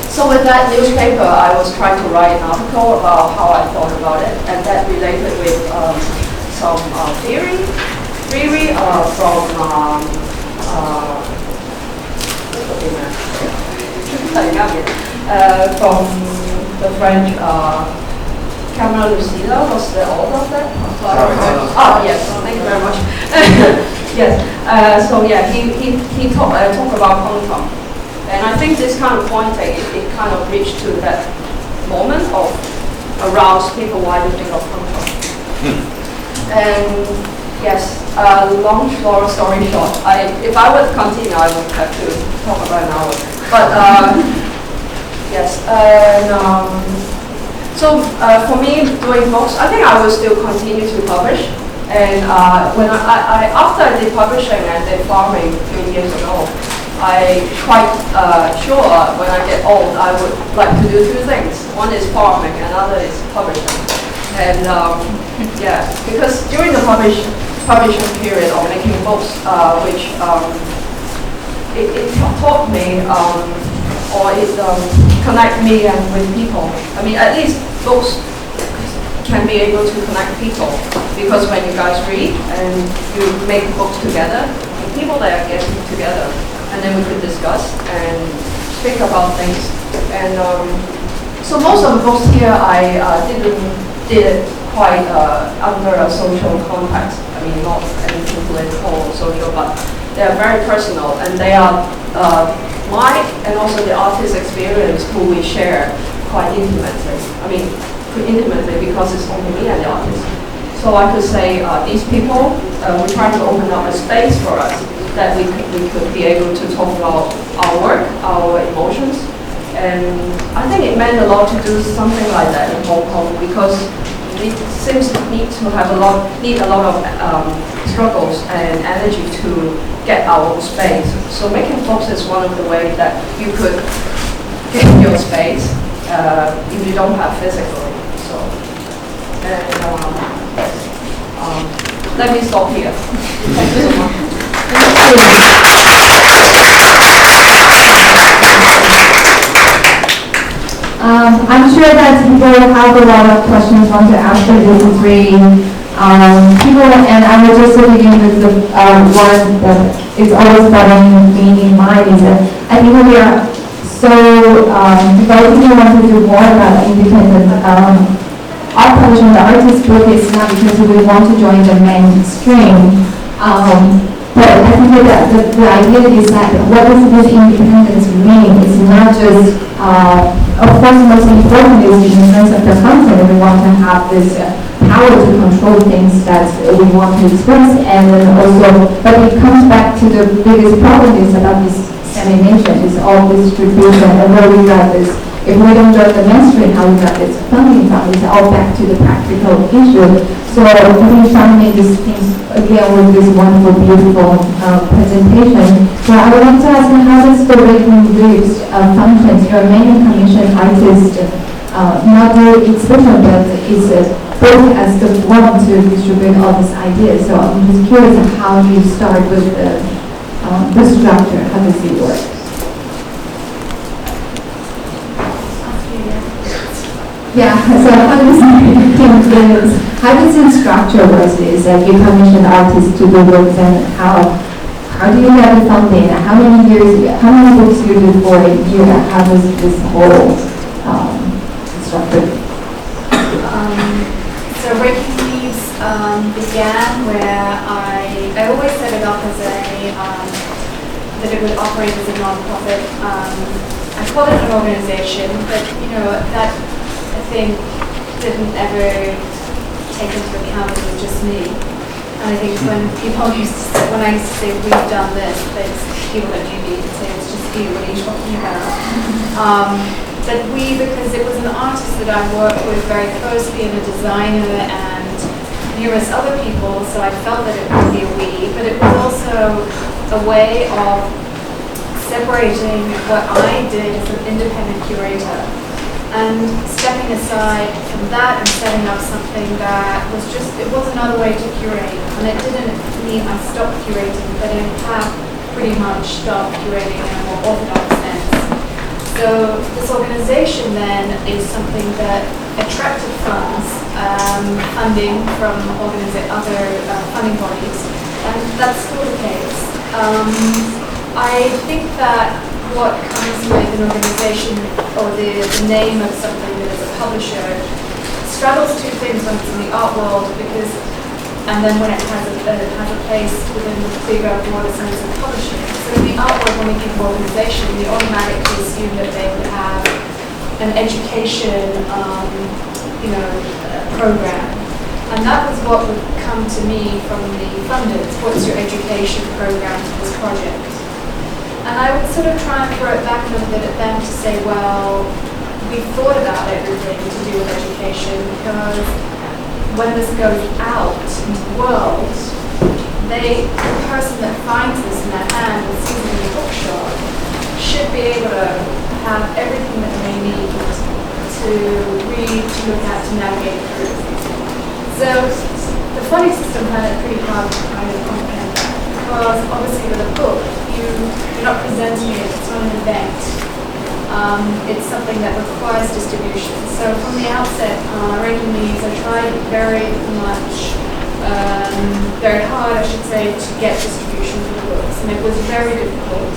So with that newspaper, I was trying to write an article about how I thought about it, and that related with some theory from the French Camera Lucida was the author of that. Yes, thank you very much. Yes, so yeah, he talked about quantum, and I think this kind of pointing it kind of reached to that moment of arouse people why they think of quantum. And yes, long story short, if I would continue, I would have to talk about an hour. But yes, and so for me, doing books, I think I will still continue to publish. And when after I did publishing and did farming 3 years ago, I quite sure when I get old, I would like to do 2 things. One is farming, and another is publishing. And yeah, because during the publishing period of making books, which it taught me or it connect me and with people. I mean, at least books can be able to connect people, because when you guys read and you make books together, the people that are getting together, and then we could discuss and speak about things. And so most of the books here I did it quite under a social context. I mean, not anything political or social, but they are very personal, and they are my and also the artist's experience who we share quite intimately. I mean, intimately because it's only me and the artist. So I could say these people, we try to open up a space for us that we could be able to talk about our work, our emotions. And I think it meant a lot to do something like that in Hong Kong because we seems to need a lot of struggles and energy to get our own space. So making books is one of the ways that you could get your space if you don't have physically. So, and let me stop here. Thank you so much. I'm sure that people have a lot of questions want to ask for this three people, and I will just begin with the one that is always bothering me in mind is that I think we are so if I think we want to do more about independent art publishing, the artist book is not because we want to join the mainstream. But I think that the idea is that what does this independence mean? It's not just, of course, most important is in terms of the content. We want to have this power to control things that we want to express, and then also, but it comes back to the biggest problem is about this dissemination, is all distribution, and where we got this. If we don't join the mainstream, how we got this funding from? It's all back to the practical issue. So I think Sharmini these things again with this wonderful, beautiful presentation. So I would like to ask you, how does the Raking Reefs function? You're a main commission artist, not the exhibition, but is both as the one to distribute all these ideas. So I'm just curious how you start with the structure. How does it work? Yeah, so how does the structure work is that you commission artists to do works, and how do you get the funding? How many books you do for a year? How does this whole structure? So Raking Leaves began where I always set it up as that it would operate as a non-profit. I call it an organization, but that I think didn't ever take into account it was just me. And I think when I used to say we've done this, people that knew me would say it's just you, what are you talking about? But because it was an artist that I worked with very closely and a designer and numerous other people, so I felt that it would be a we, but it was also a way of separating what I did as an independent curator and stepping aside from that and setting up something that was it was another way to curate. And it didn't mean I stopped curating, but in fact pretty much stopped curating in a more orthodox sense. So this organization then is something that attracted funding from other funding bodies, and that's still the case. I think that what comes with an organization or the name of something that is a publisher straddles two things when it's in the art world, and then when it has a place within the bigger, broader sense of publishing. So in the art world, when we think of organization, we automatically assume that they would have an education, program. And that was what would come to me from the funders. What's your education program for this project? And I would sort of try and throw it back a little bit at them to say, well, we've thought about everything to do with education, because when this goes out into the world, the person that finds this in their hand and sees it in the bookshop should be able to have everything that they need to read, to look at, to navigate through. So the funding system had it pretty hard to kind of comprehend that, because obviously with a book, you're not presenting it, it's not an event. It's something that requires distribution. So from the outset, Raking Leaves, I tried very hard, I should say, to get distribution for the books, and it was very difficult.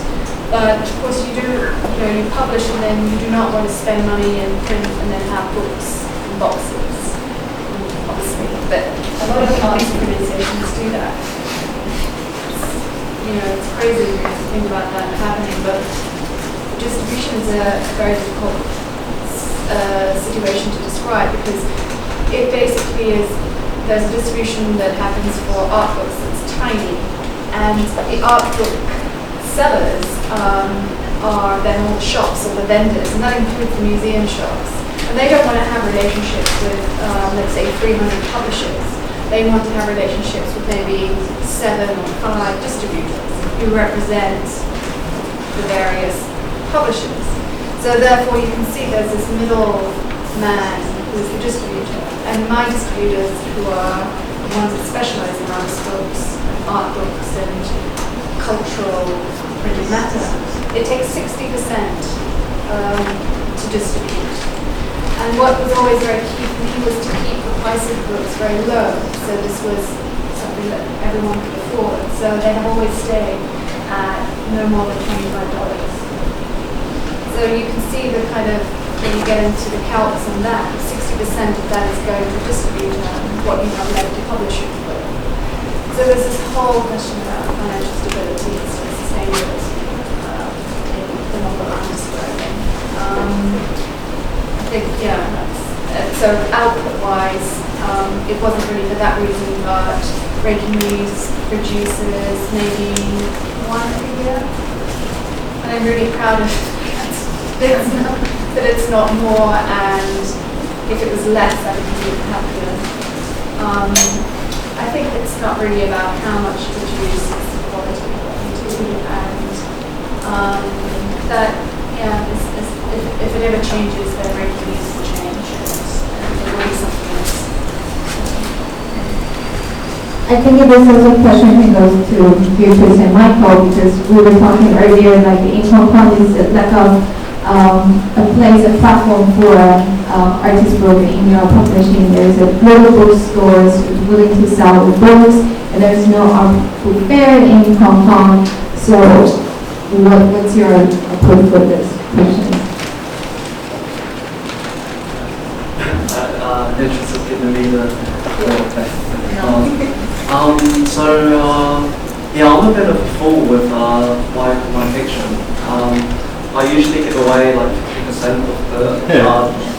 But of course you do, you publish and then you do not want to spend money in print and then have books and boxes, obviously. But a lot of arts organizations do that. It's crazy to think about that happening, but distribution is a very difficult situation to describe because it basically is, there's a distribution that happens for art books that's tiny, and the art book sellers are then all the shops or the vendors, and that includes the museum shops. And they don't want to have relationships with, let's say, 300 publishers. They want to have relationships with maybe 7 or 5 distributors who represent the various publishers. So therefore you can see there's this middle man who's the distributor. And my distributors, who are the ones that specialize in artist books, art books and cultural printed matter, it takes 60% to distribute. And what was always very key for me was to keep the price of books very low. So this was something that everyone could afford. So they have always stayed at no more than $25. So you can see the kind of, when you get into the calcs on that, 60% of that is going to distributor and what you have left to publish your book. So there's this whole question about financial stability and sustainability in the novel I'm describing. I think, so output-wise, it wasn't really for that reason, but Breaking News produces maybe 1 a year. And I'm really proud of that it's not more, and if it was less, I would be happier. I think it's not really about how much you produce, it's the quality of what you do, and if it ever changes, then Breaking News will change, and there will be something else. I think this is a question that goes to Beatrice and Michael, because we were talking earlier, like the income fund is like a place, a platform for artist book in your publishing. There's a global bookstores willing to sell books, and there's no art book fair in Hong Kong. So what's your approach for this question? Beatrice has given me the I'm a bit of a fool with my fiction. I usually give away like 50% of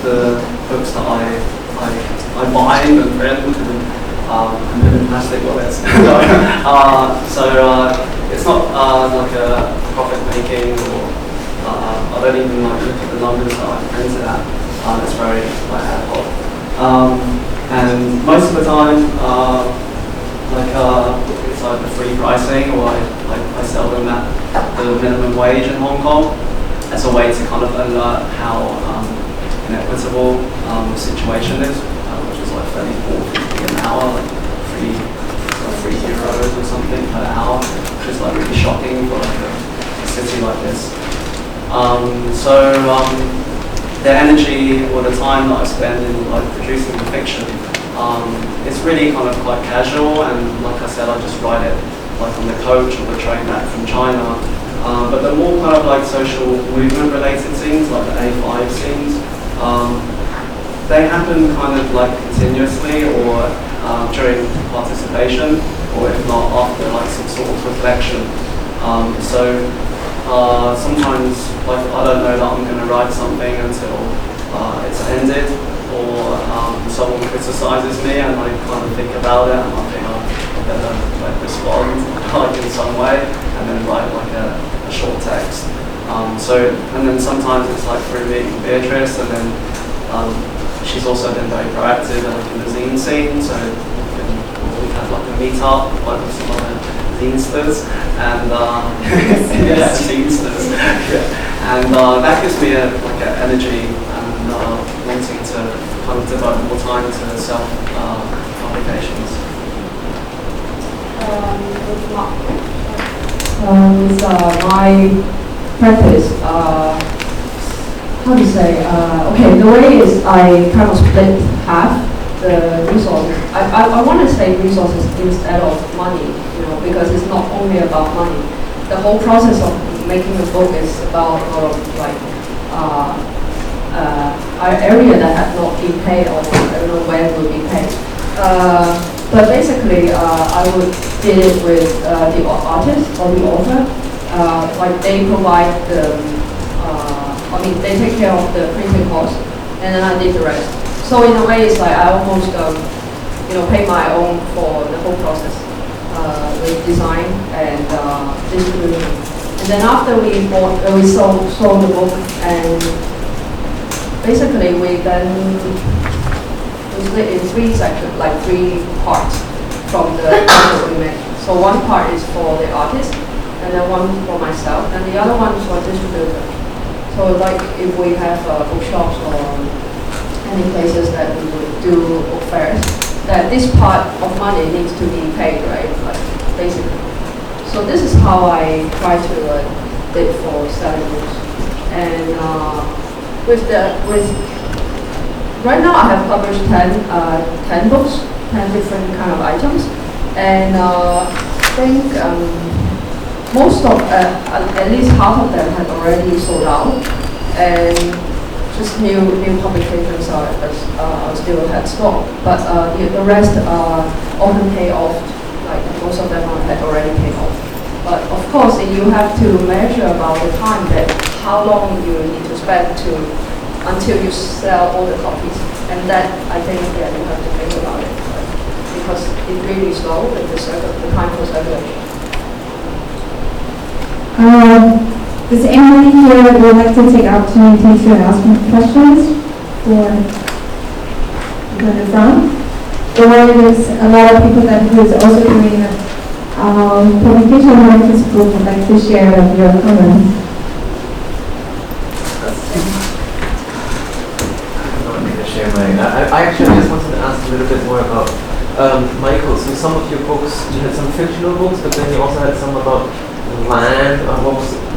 the books that I bind and print and put in plastic wallets. It's not like a profit making, or I don't even like look at the numbers that I printed at. It's very ad hoc. And most of the time, it's either free pricing or I sell them at the minimum wage in Hong Kong as a way to kind of alert how inequitable the situation is, which is like 34.50 an hour, like €3 or something per hour, which is like really shocking for like a city like this. The energy or the time that I spend in like producing the fiction, it's really kind of quite casual, and like I said, I just write it like on the coach or the train back from China. But the more kind of like social movement related scenes, like the A5 scenes, they happen kind of like continuously or during participation, or if not after like some sort of reflection. Sometimes like I don't know that I'm going to write something until it's ended, or someone criticizes me and I kind of think about it and I think I better like respond like in some way, and then write like a short text. And then sometimes it's like through meeting Beatrice, and then she's also been very proactive in the zine scene, so we've had like a meet-up like with some other zinesters, and zinesters, and that gives me like an energy and wanting to kind of devote more time to self publications. With my practice, how to say, okay, the way is I kind of split half the resources. I want to say resources instead of money, because it's not only about money. The whole process of making a book is about a lot of like area that have not been paid, or I don't know when will be paid. But basically, I would did it with the artist or the author. Like they provide the, I mean, they take care of the printing cost, and then I did the rest. So in a way, it's like I almost, pay my own for the whole process with design and distribution. And then after we sold the book, and basically we split in three sections, like 3 parts from the content we make. So one part is for the artist, and then one for myself, and the other one is for distributor. So like if we have bookshops or any places that we would do book fairs, that this part of money needs to be paid, right? Like basically. So this is how I try to did for selling books. And right now I have published 10 books, 10 different kind of items, and I think most of, at least half of them had already sold out, and just new publications are still had stock, but the rest often pay off, like most of them had already paid off. But of course, you have to measure about the time that how long you need to spend until you sell all the copies, and that I think you have to think about it, because it's really slow with the time for circulation. Does anybody here would like to take opportunity to ask questions for the front? Or there's a lot of people that who is also doing publication on this book would like to share your comments. I actually just wanted to ask a little bit more about Michael. So some of your books, you had some fictional books, but then you also had some about land. What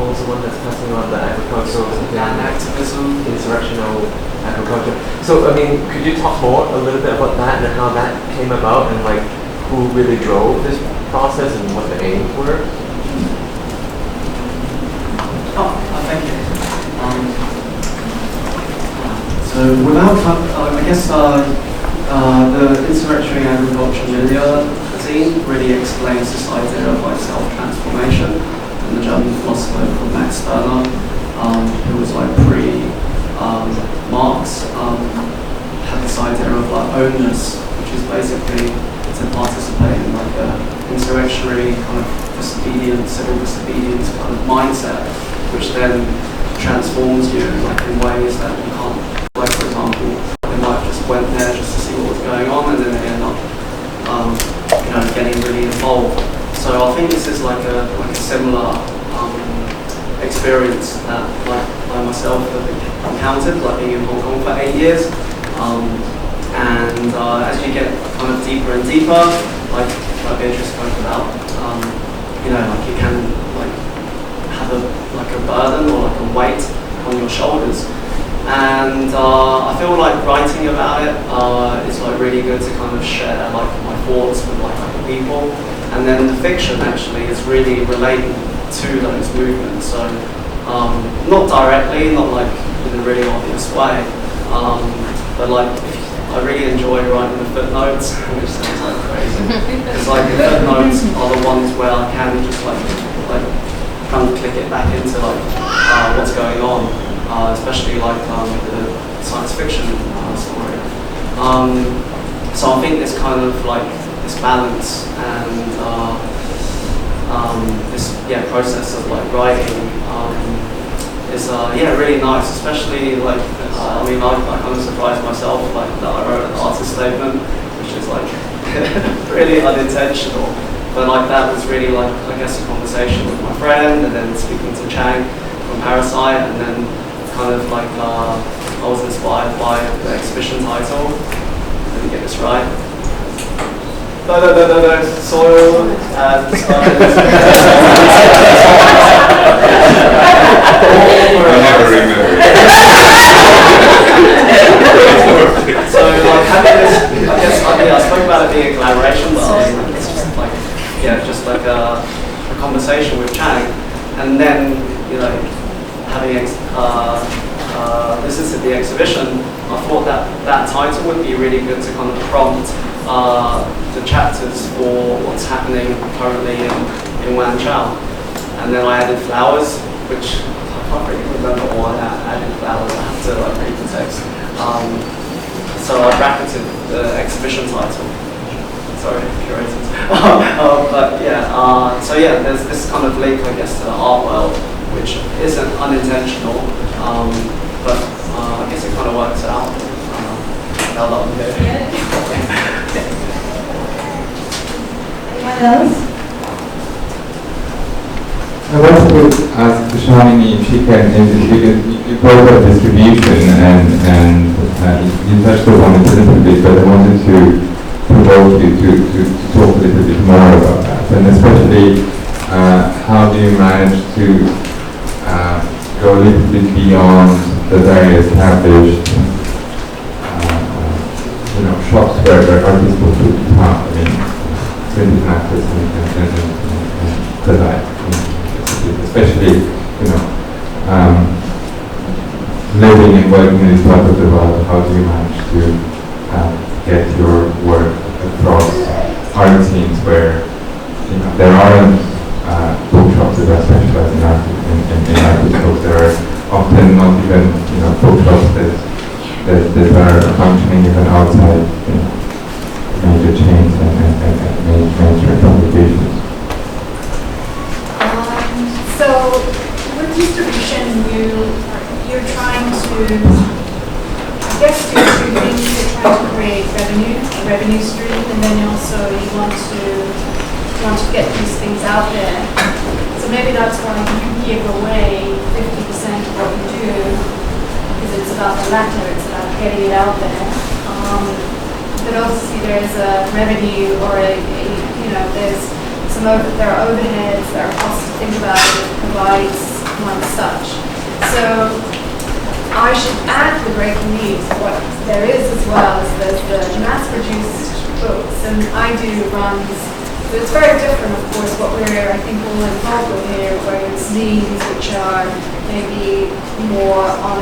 was the one that's passing on, the agricultural Land activism, insurrectional agriculture? So I mean, could you talk more a little bit about that and how that came about, and like who really drove this process and what the aims were? Thank you. So without, I guess the insurrectionary agriculture milieu zine really explains this idea of like self-transformation, and the German philosopher called Max Stirner, who was like pre-Marx, had this idea of like ownness, which is basically to participate in like a insurrectionary kind of civil disobedience kind of mindset, which then transforms you like in ways that you can't. Like for example, they might just went there just to see what was going on, and then they end up, getting really involved. So I think this is like a similar experience that I myself have encountered, like being in Hong Kong for 8 years. And as you get kind of deeper and deeper, like Beatrice spoke about, like you can like have a burden or like a weight on your shoulders. And I feel like writing about it is like really good to kind of share like my thoughts with like other people. And then the fiction actually is really related to those movements. So not directly, not like in a really obvious way, but like I really enjoy writing the footnotes, which sounds like crazy. It's like the footnotes are the ones where I can just like kind of click it back into like what's going on. Especially like the science fiction story. So I think this kind of like this balance and this process of like writing is really nice. Especially like I kind of surprised myself like that I wrote an artist statement, which is like really unintentional. But like that was really like I guess a conversation with my friend, and then speaking to Chang from Parasite, and then kind of like I was inspired by the exhibition title. Let me get this right. Soil and science. I never remember. So like having this, I guess I spoke about it being a collaboration, but it's just like a conversation with Chang, and then visited the exhibition, I thought that that title would be really good to kind of prompt the chapters for what's happening currently in Wanchao. And then I added flowers, which I can't really remember why I added flowers. I have to like read the text. So I bracketed the exhibition title. Sorry, curators. But yeah, so yeah, there's this kind of link, I guess, to the art world, which isn't unintentional, but I guess it kind of works out. How long ago? Anyone else? I wanted to ask Sharmini if she can, you brought up distribution and you touched upon it a little bit, but I wanted to provoke you to talk a little bit more about that, and especially how do you manage to go a little bit beyond the very established shops where artists will put up, printed matters and the like, especially living and working in this part of the world. How do you manage to get your work across art scenes where there aren't bookshops that are specialized in art books. There are often not even bookshops that are functioning even outside major chains and mainstream publications. So with distribution, you're trying to, I guess, do two things. You're trying to create a revenue stream, and then also you want to get these things out there. So maybe that's why you give away 50% of what you do, because it's about the latter. It's about getting it out there. But obviously there's a revenue or there's there are overheads, there are costs to think about it provides one such. So I should add the breaking news. What there is as well is there's the mass-produced books, and I do runs. So it's very different, of course, what we're, I think, all involved with here, where it's zines, which are maybe more on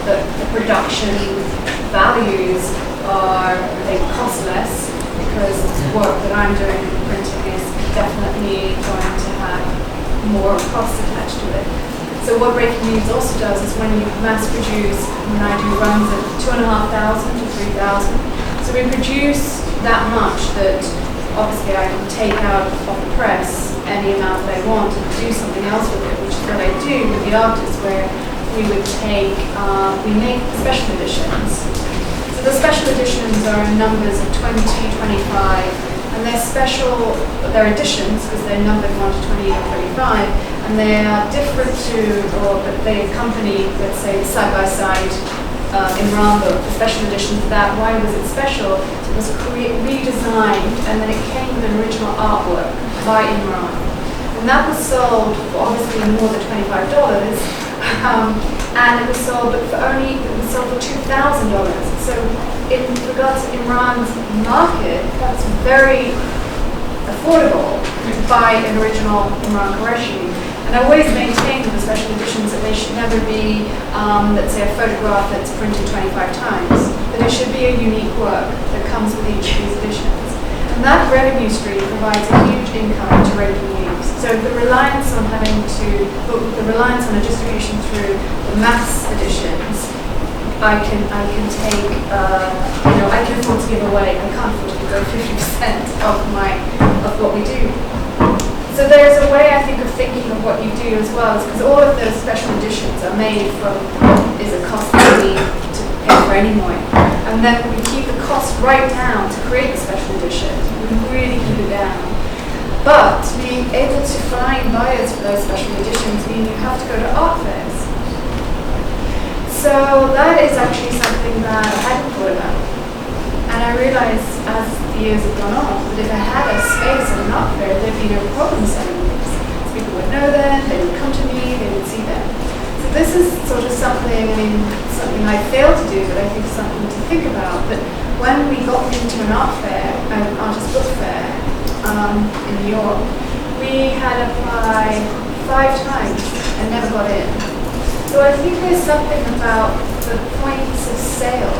the production values they cost less, because the work that I'm doing in printing is definitely going to have more costs attached to it. So what Breaking News also does is when you mass produce, when I do runs at 2,500 to 3,000, so we produce that much that obviously I can take out of the press any amount that I want and do something else with it, which is what I do with the artists, where we would take, we make special editions. So the special editions are in numbers of 20, 25, and they're special, they're editions because they're numbered 1 to 20 or 35, and they are different they accompany, let's say, side-by-side Imran book, the special edition for that. Why was it special? It was redesigned, and then it came with an original artwork by Imran. And that was sold for obviously more than $25, and it was sold for $2,000. So in regards to Imran's market, that's very affordable to buy an original Imran Qureshi. And I always maintain with the special editions that they should never be, let's say, a photograph that's printed 25 times. That it should be a unique work that comes with each of these editions. And that revenue stream provides a huge income to Breaking News. So the reliance on the reliance on a distribution through the mass editions, I can take, I can afford to give away. I can't afford to give away 50% of what we do. So there's a way, I think, of thinking of what you do as well, because all of those special editions are made from what is a cost that we need to pay for anyway. And then we keep the cost right down to create the special edition. We really keep it down. But being able to find buyers for those special editions means you have to go to art fairs. So that is actually something that I hadn't thought about. And I realized as the years have gone on that if I had a space at an art fair, there'd be no problem selling these. So people would know them, they would come to me, they would see them. So this is sort of something I failed to do, but I think something to think about. But when we got into an art fair, an artist book fair in New York, we had applied 5 times and never got in. So I think there's something about the points of sale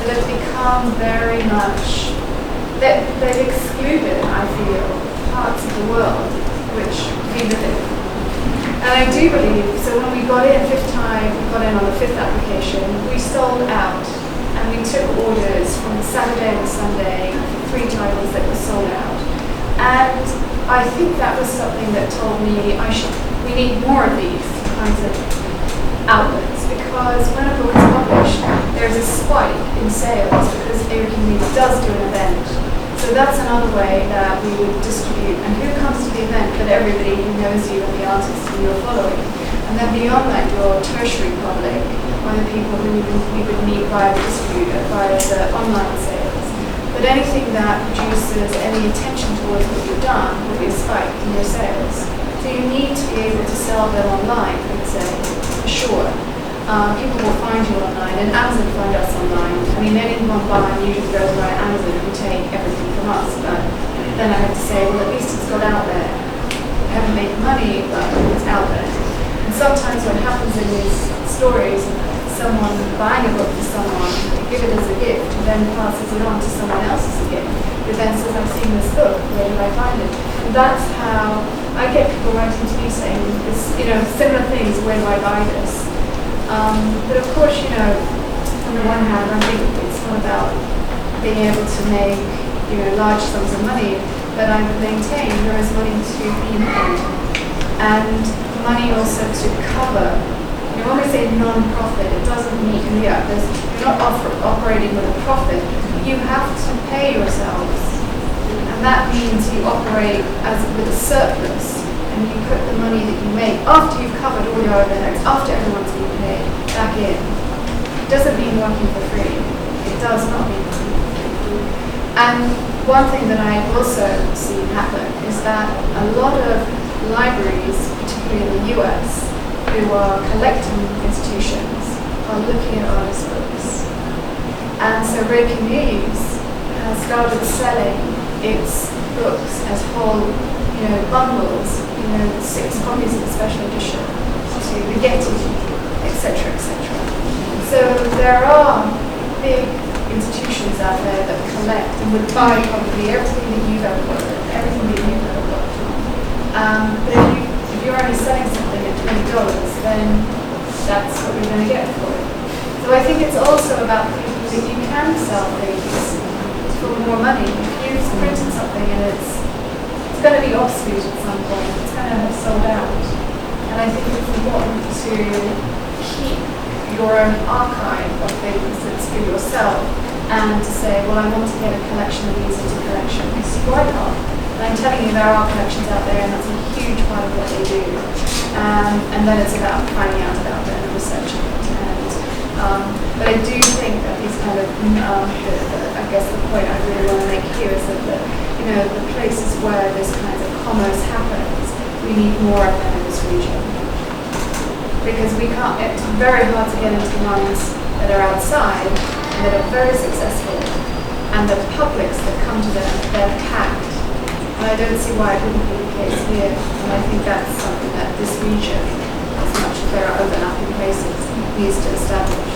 that have become very much, that they've excluded, I feel, parts of the world which we live in. And I do believe, so when we got in fifth time, we got in on the fifth application, we sold out and we took orders from Saturday and Sunday, 3 titles that were sold out. And I think that was something that told me we need more of these kinds of outlets, because when a book is published, there's a spike in sales because American Media does do an event. So that's another way that we would distribute. And who comes to the event but everybody who knows you and the artists who you're following? And then beyond that, your tertiary public, or the people who we would meet via the distributor, via the online sales. But anything that produces any attention towards what you've done will be a spike in your sales. So you need to be able to sell them online, I would say, for sure. People will find you online, and Amazon find us online. I mean, anyone buying usually goes via Amazon and take everything from us, but then I have to say, well, at least it's got out there. We haven't made money, but it's out there. And sometimes what happens in these stories, someone buying a book for someone, they give it as a gift, and then passes it on to someone else as a gift, who then says, I've seen this book, where did I find it? And that's how I get people writing to me saying, similar things, where do I buy this? But of course, on the one hand, I think it's not about being able to make, large sums of money, but I would maintain there is money to be made. And money also to cover. When we say non-profit, it doesn't mean, you're not operating with a profit. You have to pay yourselves. And that means you operate with a surplus. And you put the money that you make after you've covered all your overheads, after everyone's been paid, back in. It doesn't mean working for free. It does not mean working for free. And one thing that I've also seen happen is that a lot of libraries, particularly in the US, who are collecting institutions, are looking at artist books. And so Breaking News has started selling its books as whole bundles, 6 copies of the special edition to the Getty, etc., etc. So there are big institutions out there that collect and would buy probably everything that you've ever worked on, everything that you've ever worked on. But if you're only selling something at $20, then that's what you're going to get for it. So I think it's also about thinking that you can sell things for more money. If you've printed something and it's going to be obsolete at some point, it's going to have sold out. And I think it's important to keep your own archive of things that's for yourself and to say, well, I want to get a collection of these into collections. Why not? And I'm telling you, there are collections out there, and that's a huge part of what they do. And then it's about finding out about them and researching it. But I do think that these kind of, I guess the point I really want to make here is that the places where this kind of commerce happens, we need more of them in this region. Because it's very hard to get into ones that are outside and that are very successful, and the publics that come to them, they're packed. And I don't see why it wouldn't be the case here. And I think that's something that this region, as much as there are overlapping places, needs to establish.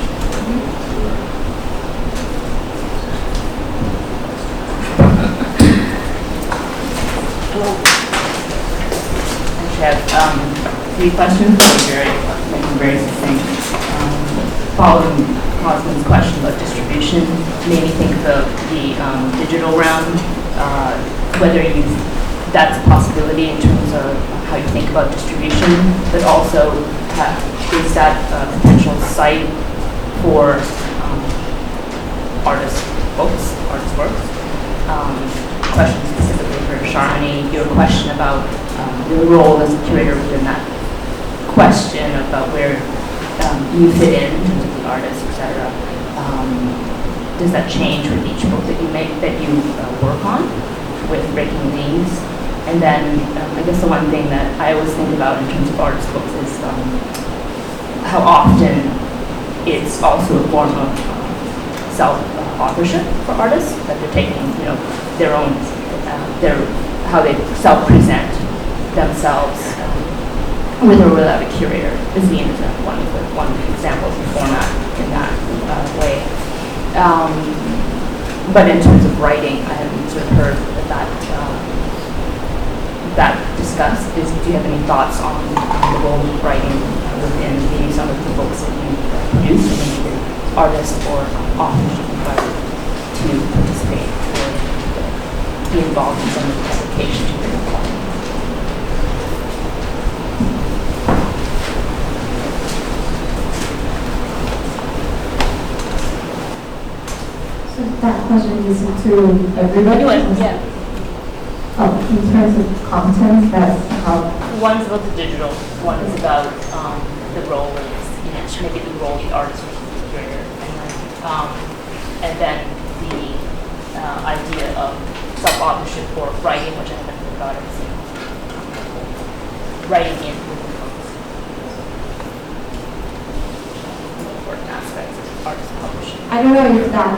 I have 3 questions, very succinct. Following Cosmin's question about distribution, made me think of the digital realm, whether that's a possibility in terms of how you think about distribution, but also is that a potential site for artist books, artist works? Question specifically for Sharmini, your question about your role as a curator within that question about where you fit in terms of the artist, etc. Does that change with each book that you make, that you work on with Breaking News? And then I guess the one thing that I always think about in terms of artist books is how often it's also a form of self-authorship for artists, that they're taking, their own, how they self-present themselves with or without a curator. The zine is one example of the format in that way. But in terms of writing, I haven't sort of heard that discussed. Do you have any thoughts on the role of writing within maybe some of the books that you produce, and maybe artists or authors you invited to participate or be involved in some of the publications you bring along? So that question is to everybody? Yeah. Oh, in terms of content, that's how... One's about the digital, one is about the role of, maybe the role of the artist versus the curator, and then the idea of self-authorship for writing, which I haven't heard about it, writing in within books. Important aspects of artist publishing. I don't know if that,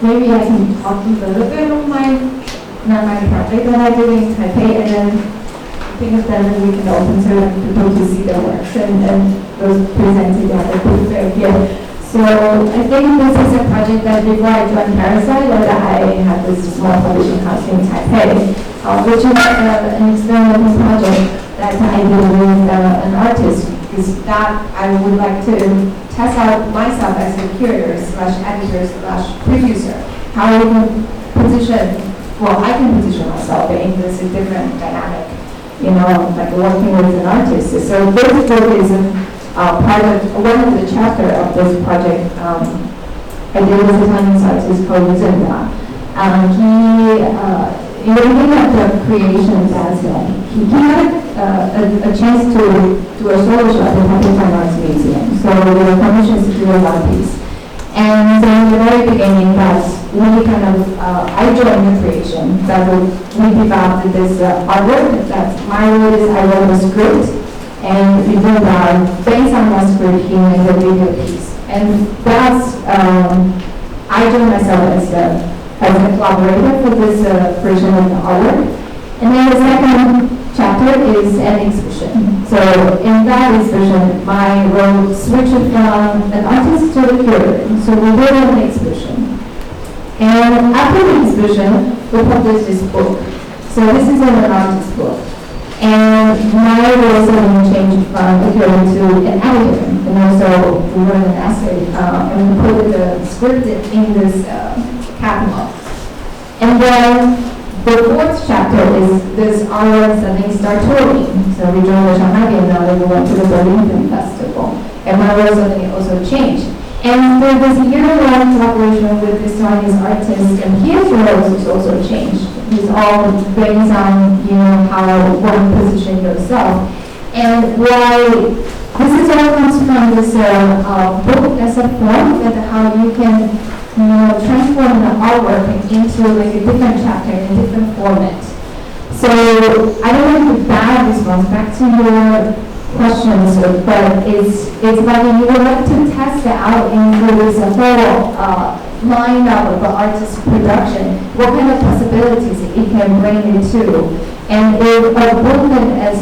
maybe I can talk a little bit of my project that I did in Taipei, and then I think of them and we can open to people to see their works and those presented at the booth fair here. So I think this is a project that before I joined Parasite, that I had this small publishing house in Taipei, which is an experimental project that I did with an artist, because that I would like to test out myself as a curator slash editor slash producer, how we can position, well, I can position myself in this different dynamic, like working with an artist. So this book is part of one of the chapters of this project. I did with a Chinese artist called Zinda. He had the creation that he had a chance to do a solo show at the Taipei Fine Arts Museum. So we were commissioned to do a lot of piece. And in the very beginning, I joined the creation. That we developed this artwork. That my role is I wrote a script, and we did based on that script, he made a video piece. And that's I joined myself as a collaborator for this creation of the artwork. And then the second chapter is an exhibition. So in that exhibition, my role switched from an artist to the curator. So we did an exhibition. And after the exhibition, we published this book. So this is an artist book. And my role suddenly changed from a curator to an editor. And also we wrote an essay and we put the script in this catalog. And then the fourth chapter is this artwork suddenly start touring. So we joined the Shanghai Biennale, we went to the Berlin Film Festival, and my role suddenly also changed. And there was a year-long collaboration with this Chinese artist, and his role has also changed. It's all based on how one position yourself. And why this is all comes from this book as a form, that how you can transform the artwork into like a different chapter in a different format. So I don't want to bad response back to your questions, but it's like you would like to test it out into this whole line of artist production, what kind of possibilities it can bring you to. And if a book as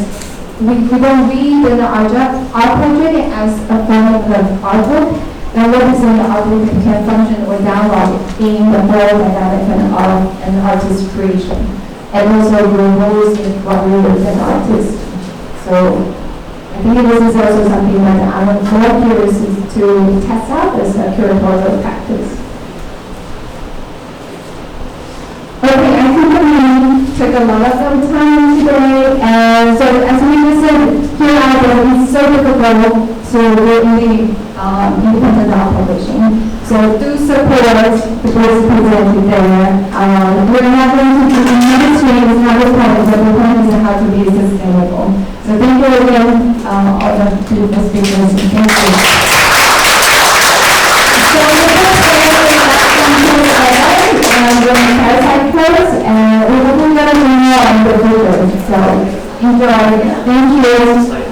we don't read our project as a form of the artwork, and what is in the artwork can function or download in the whole dynamic of an artist's creation. And also your roles in what we do as an artist. So I think this is also something that I'm more curious to test out as a curatorial practice. Okay, I think we took a lot of time today. And so as we said, here out there, it's so difficult to really independent art publishing. So do support us, the books presented there. We're not going to do ministry, it's not the point, but the point is how to be sustainable. So thank you again, all the beautiful speakers. Thank you. So the first day and when the Parasite close, and we're looking at it more on the future. So enjoy. Thank you.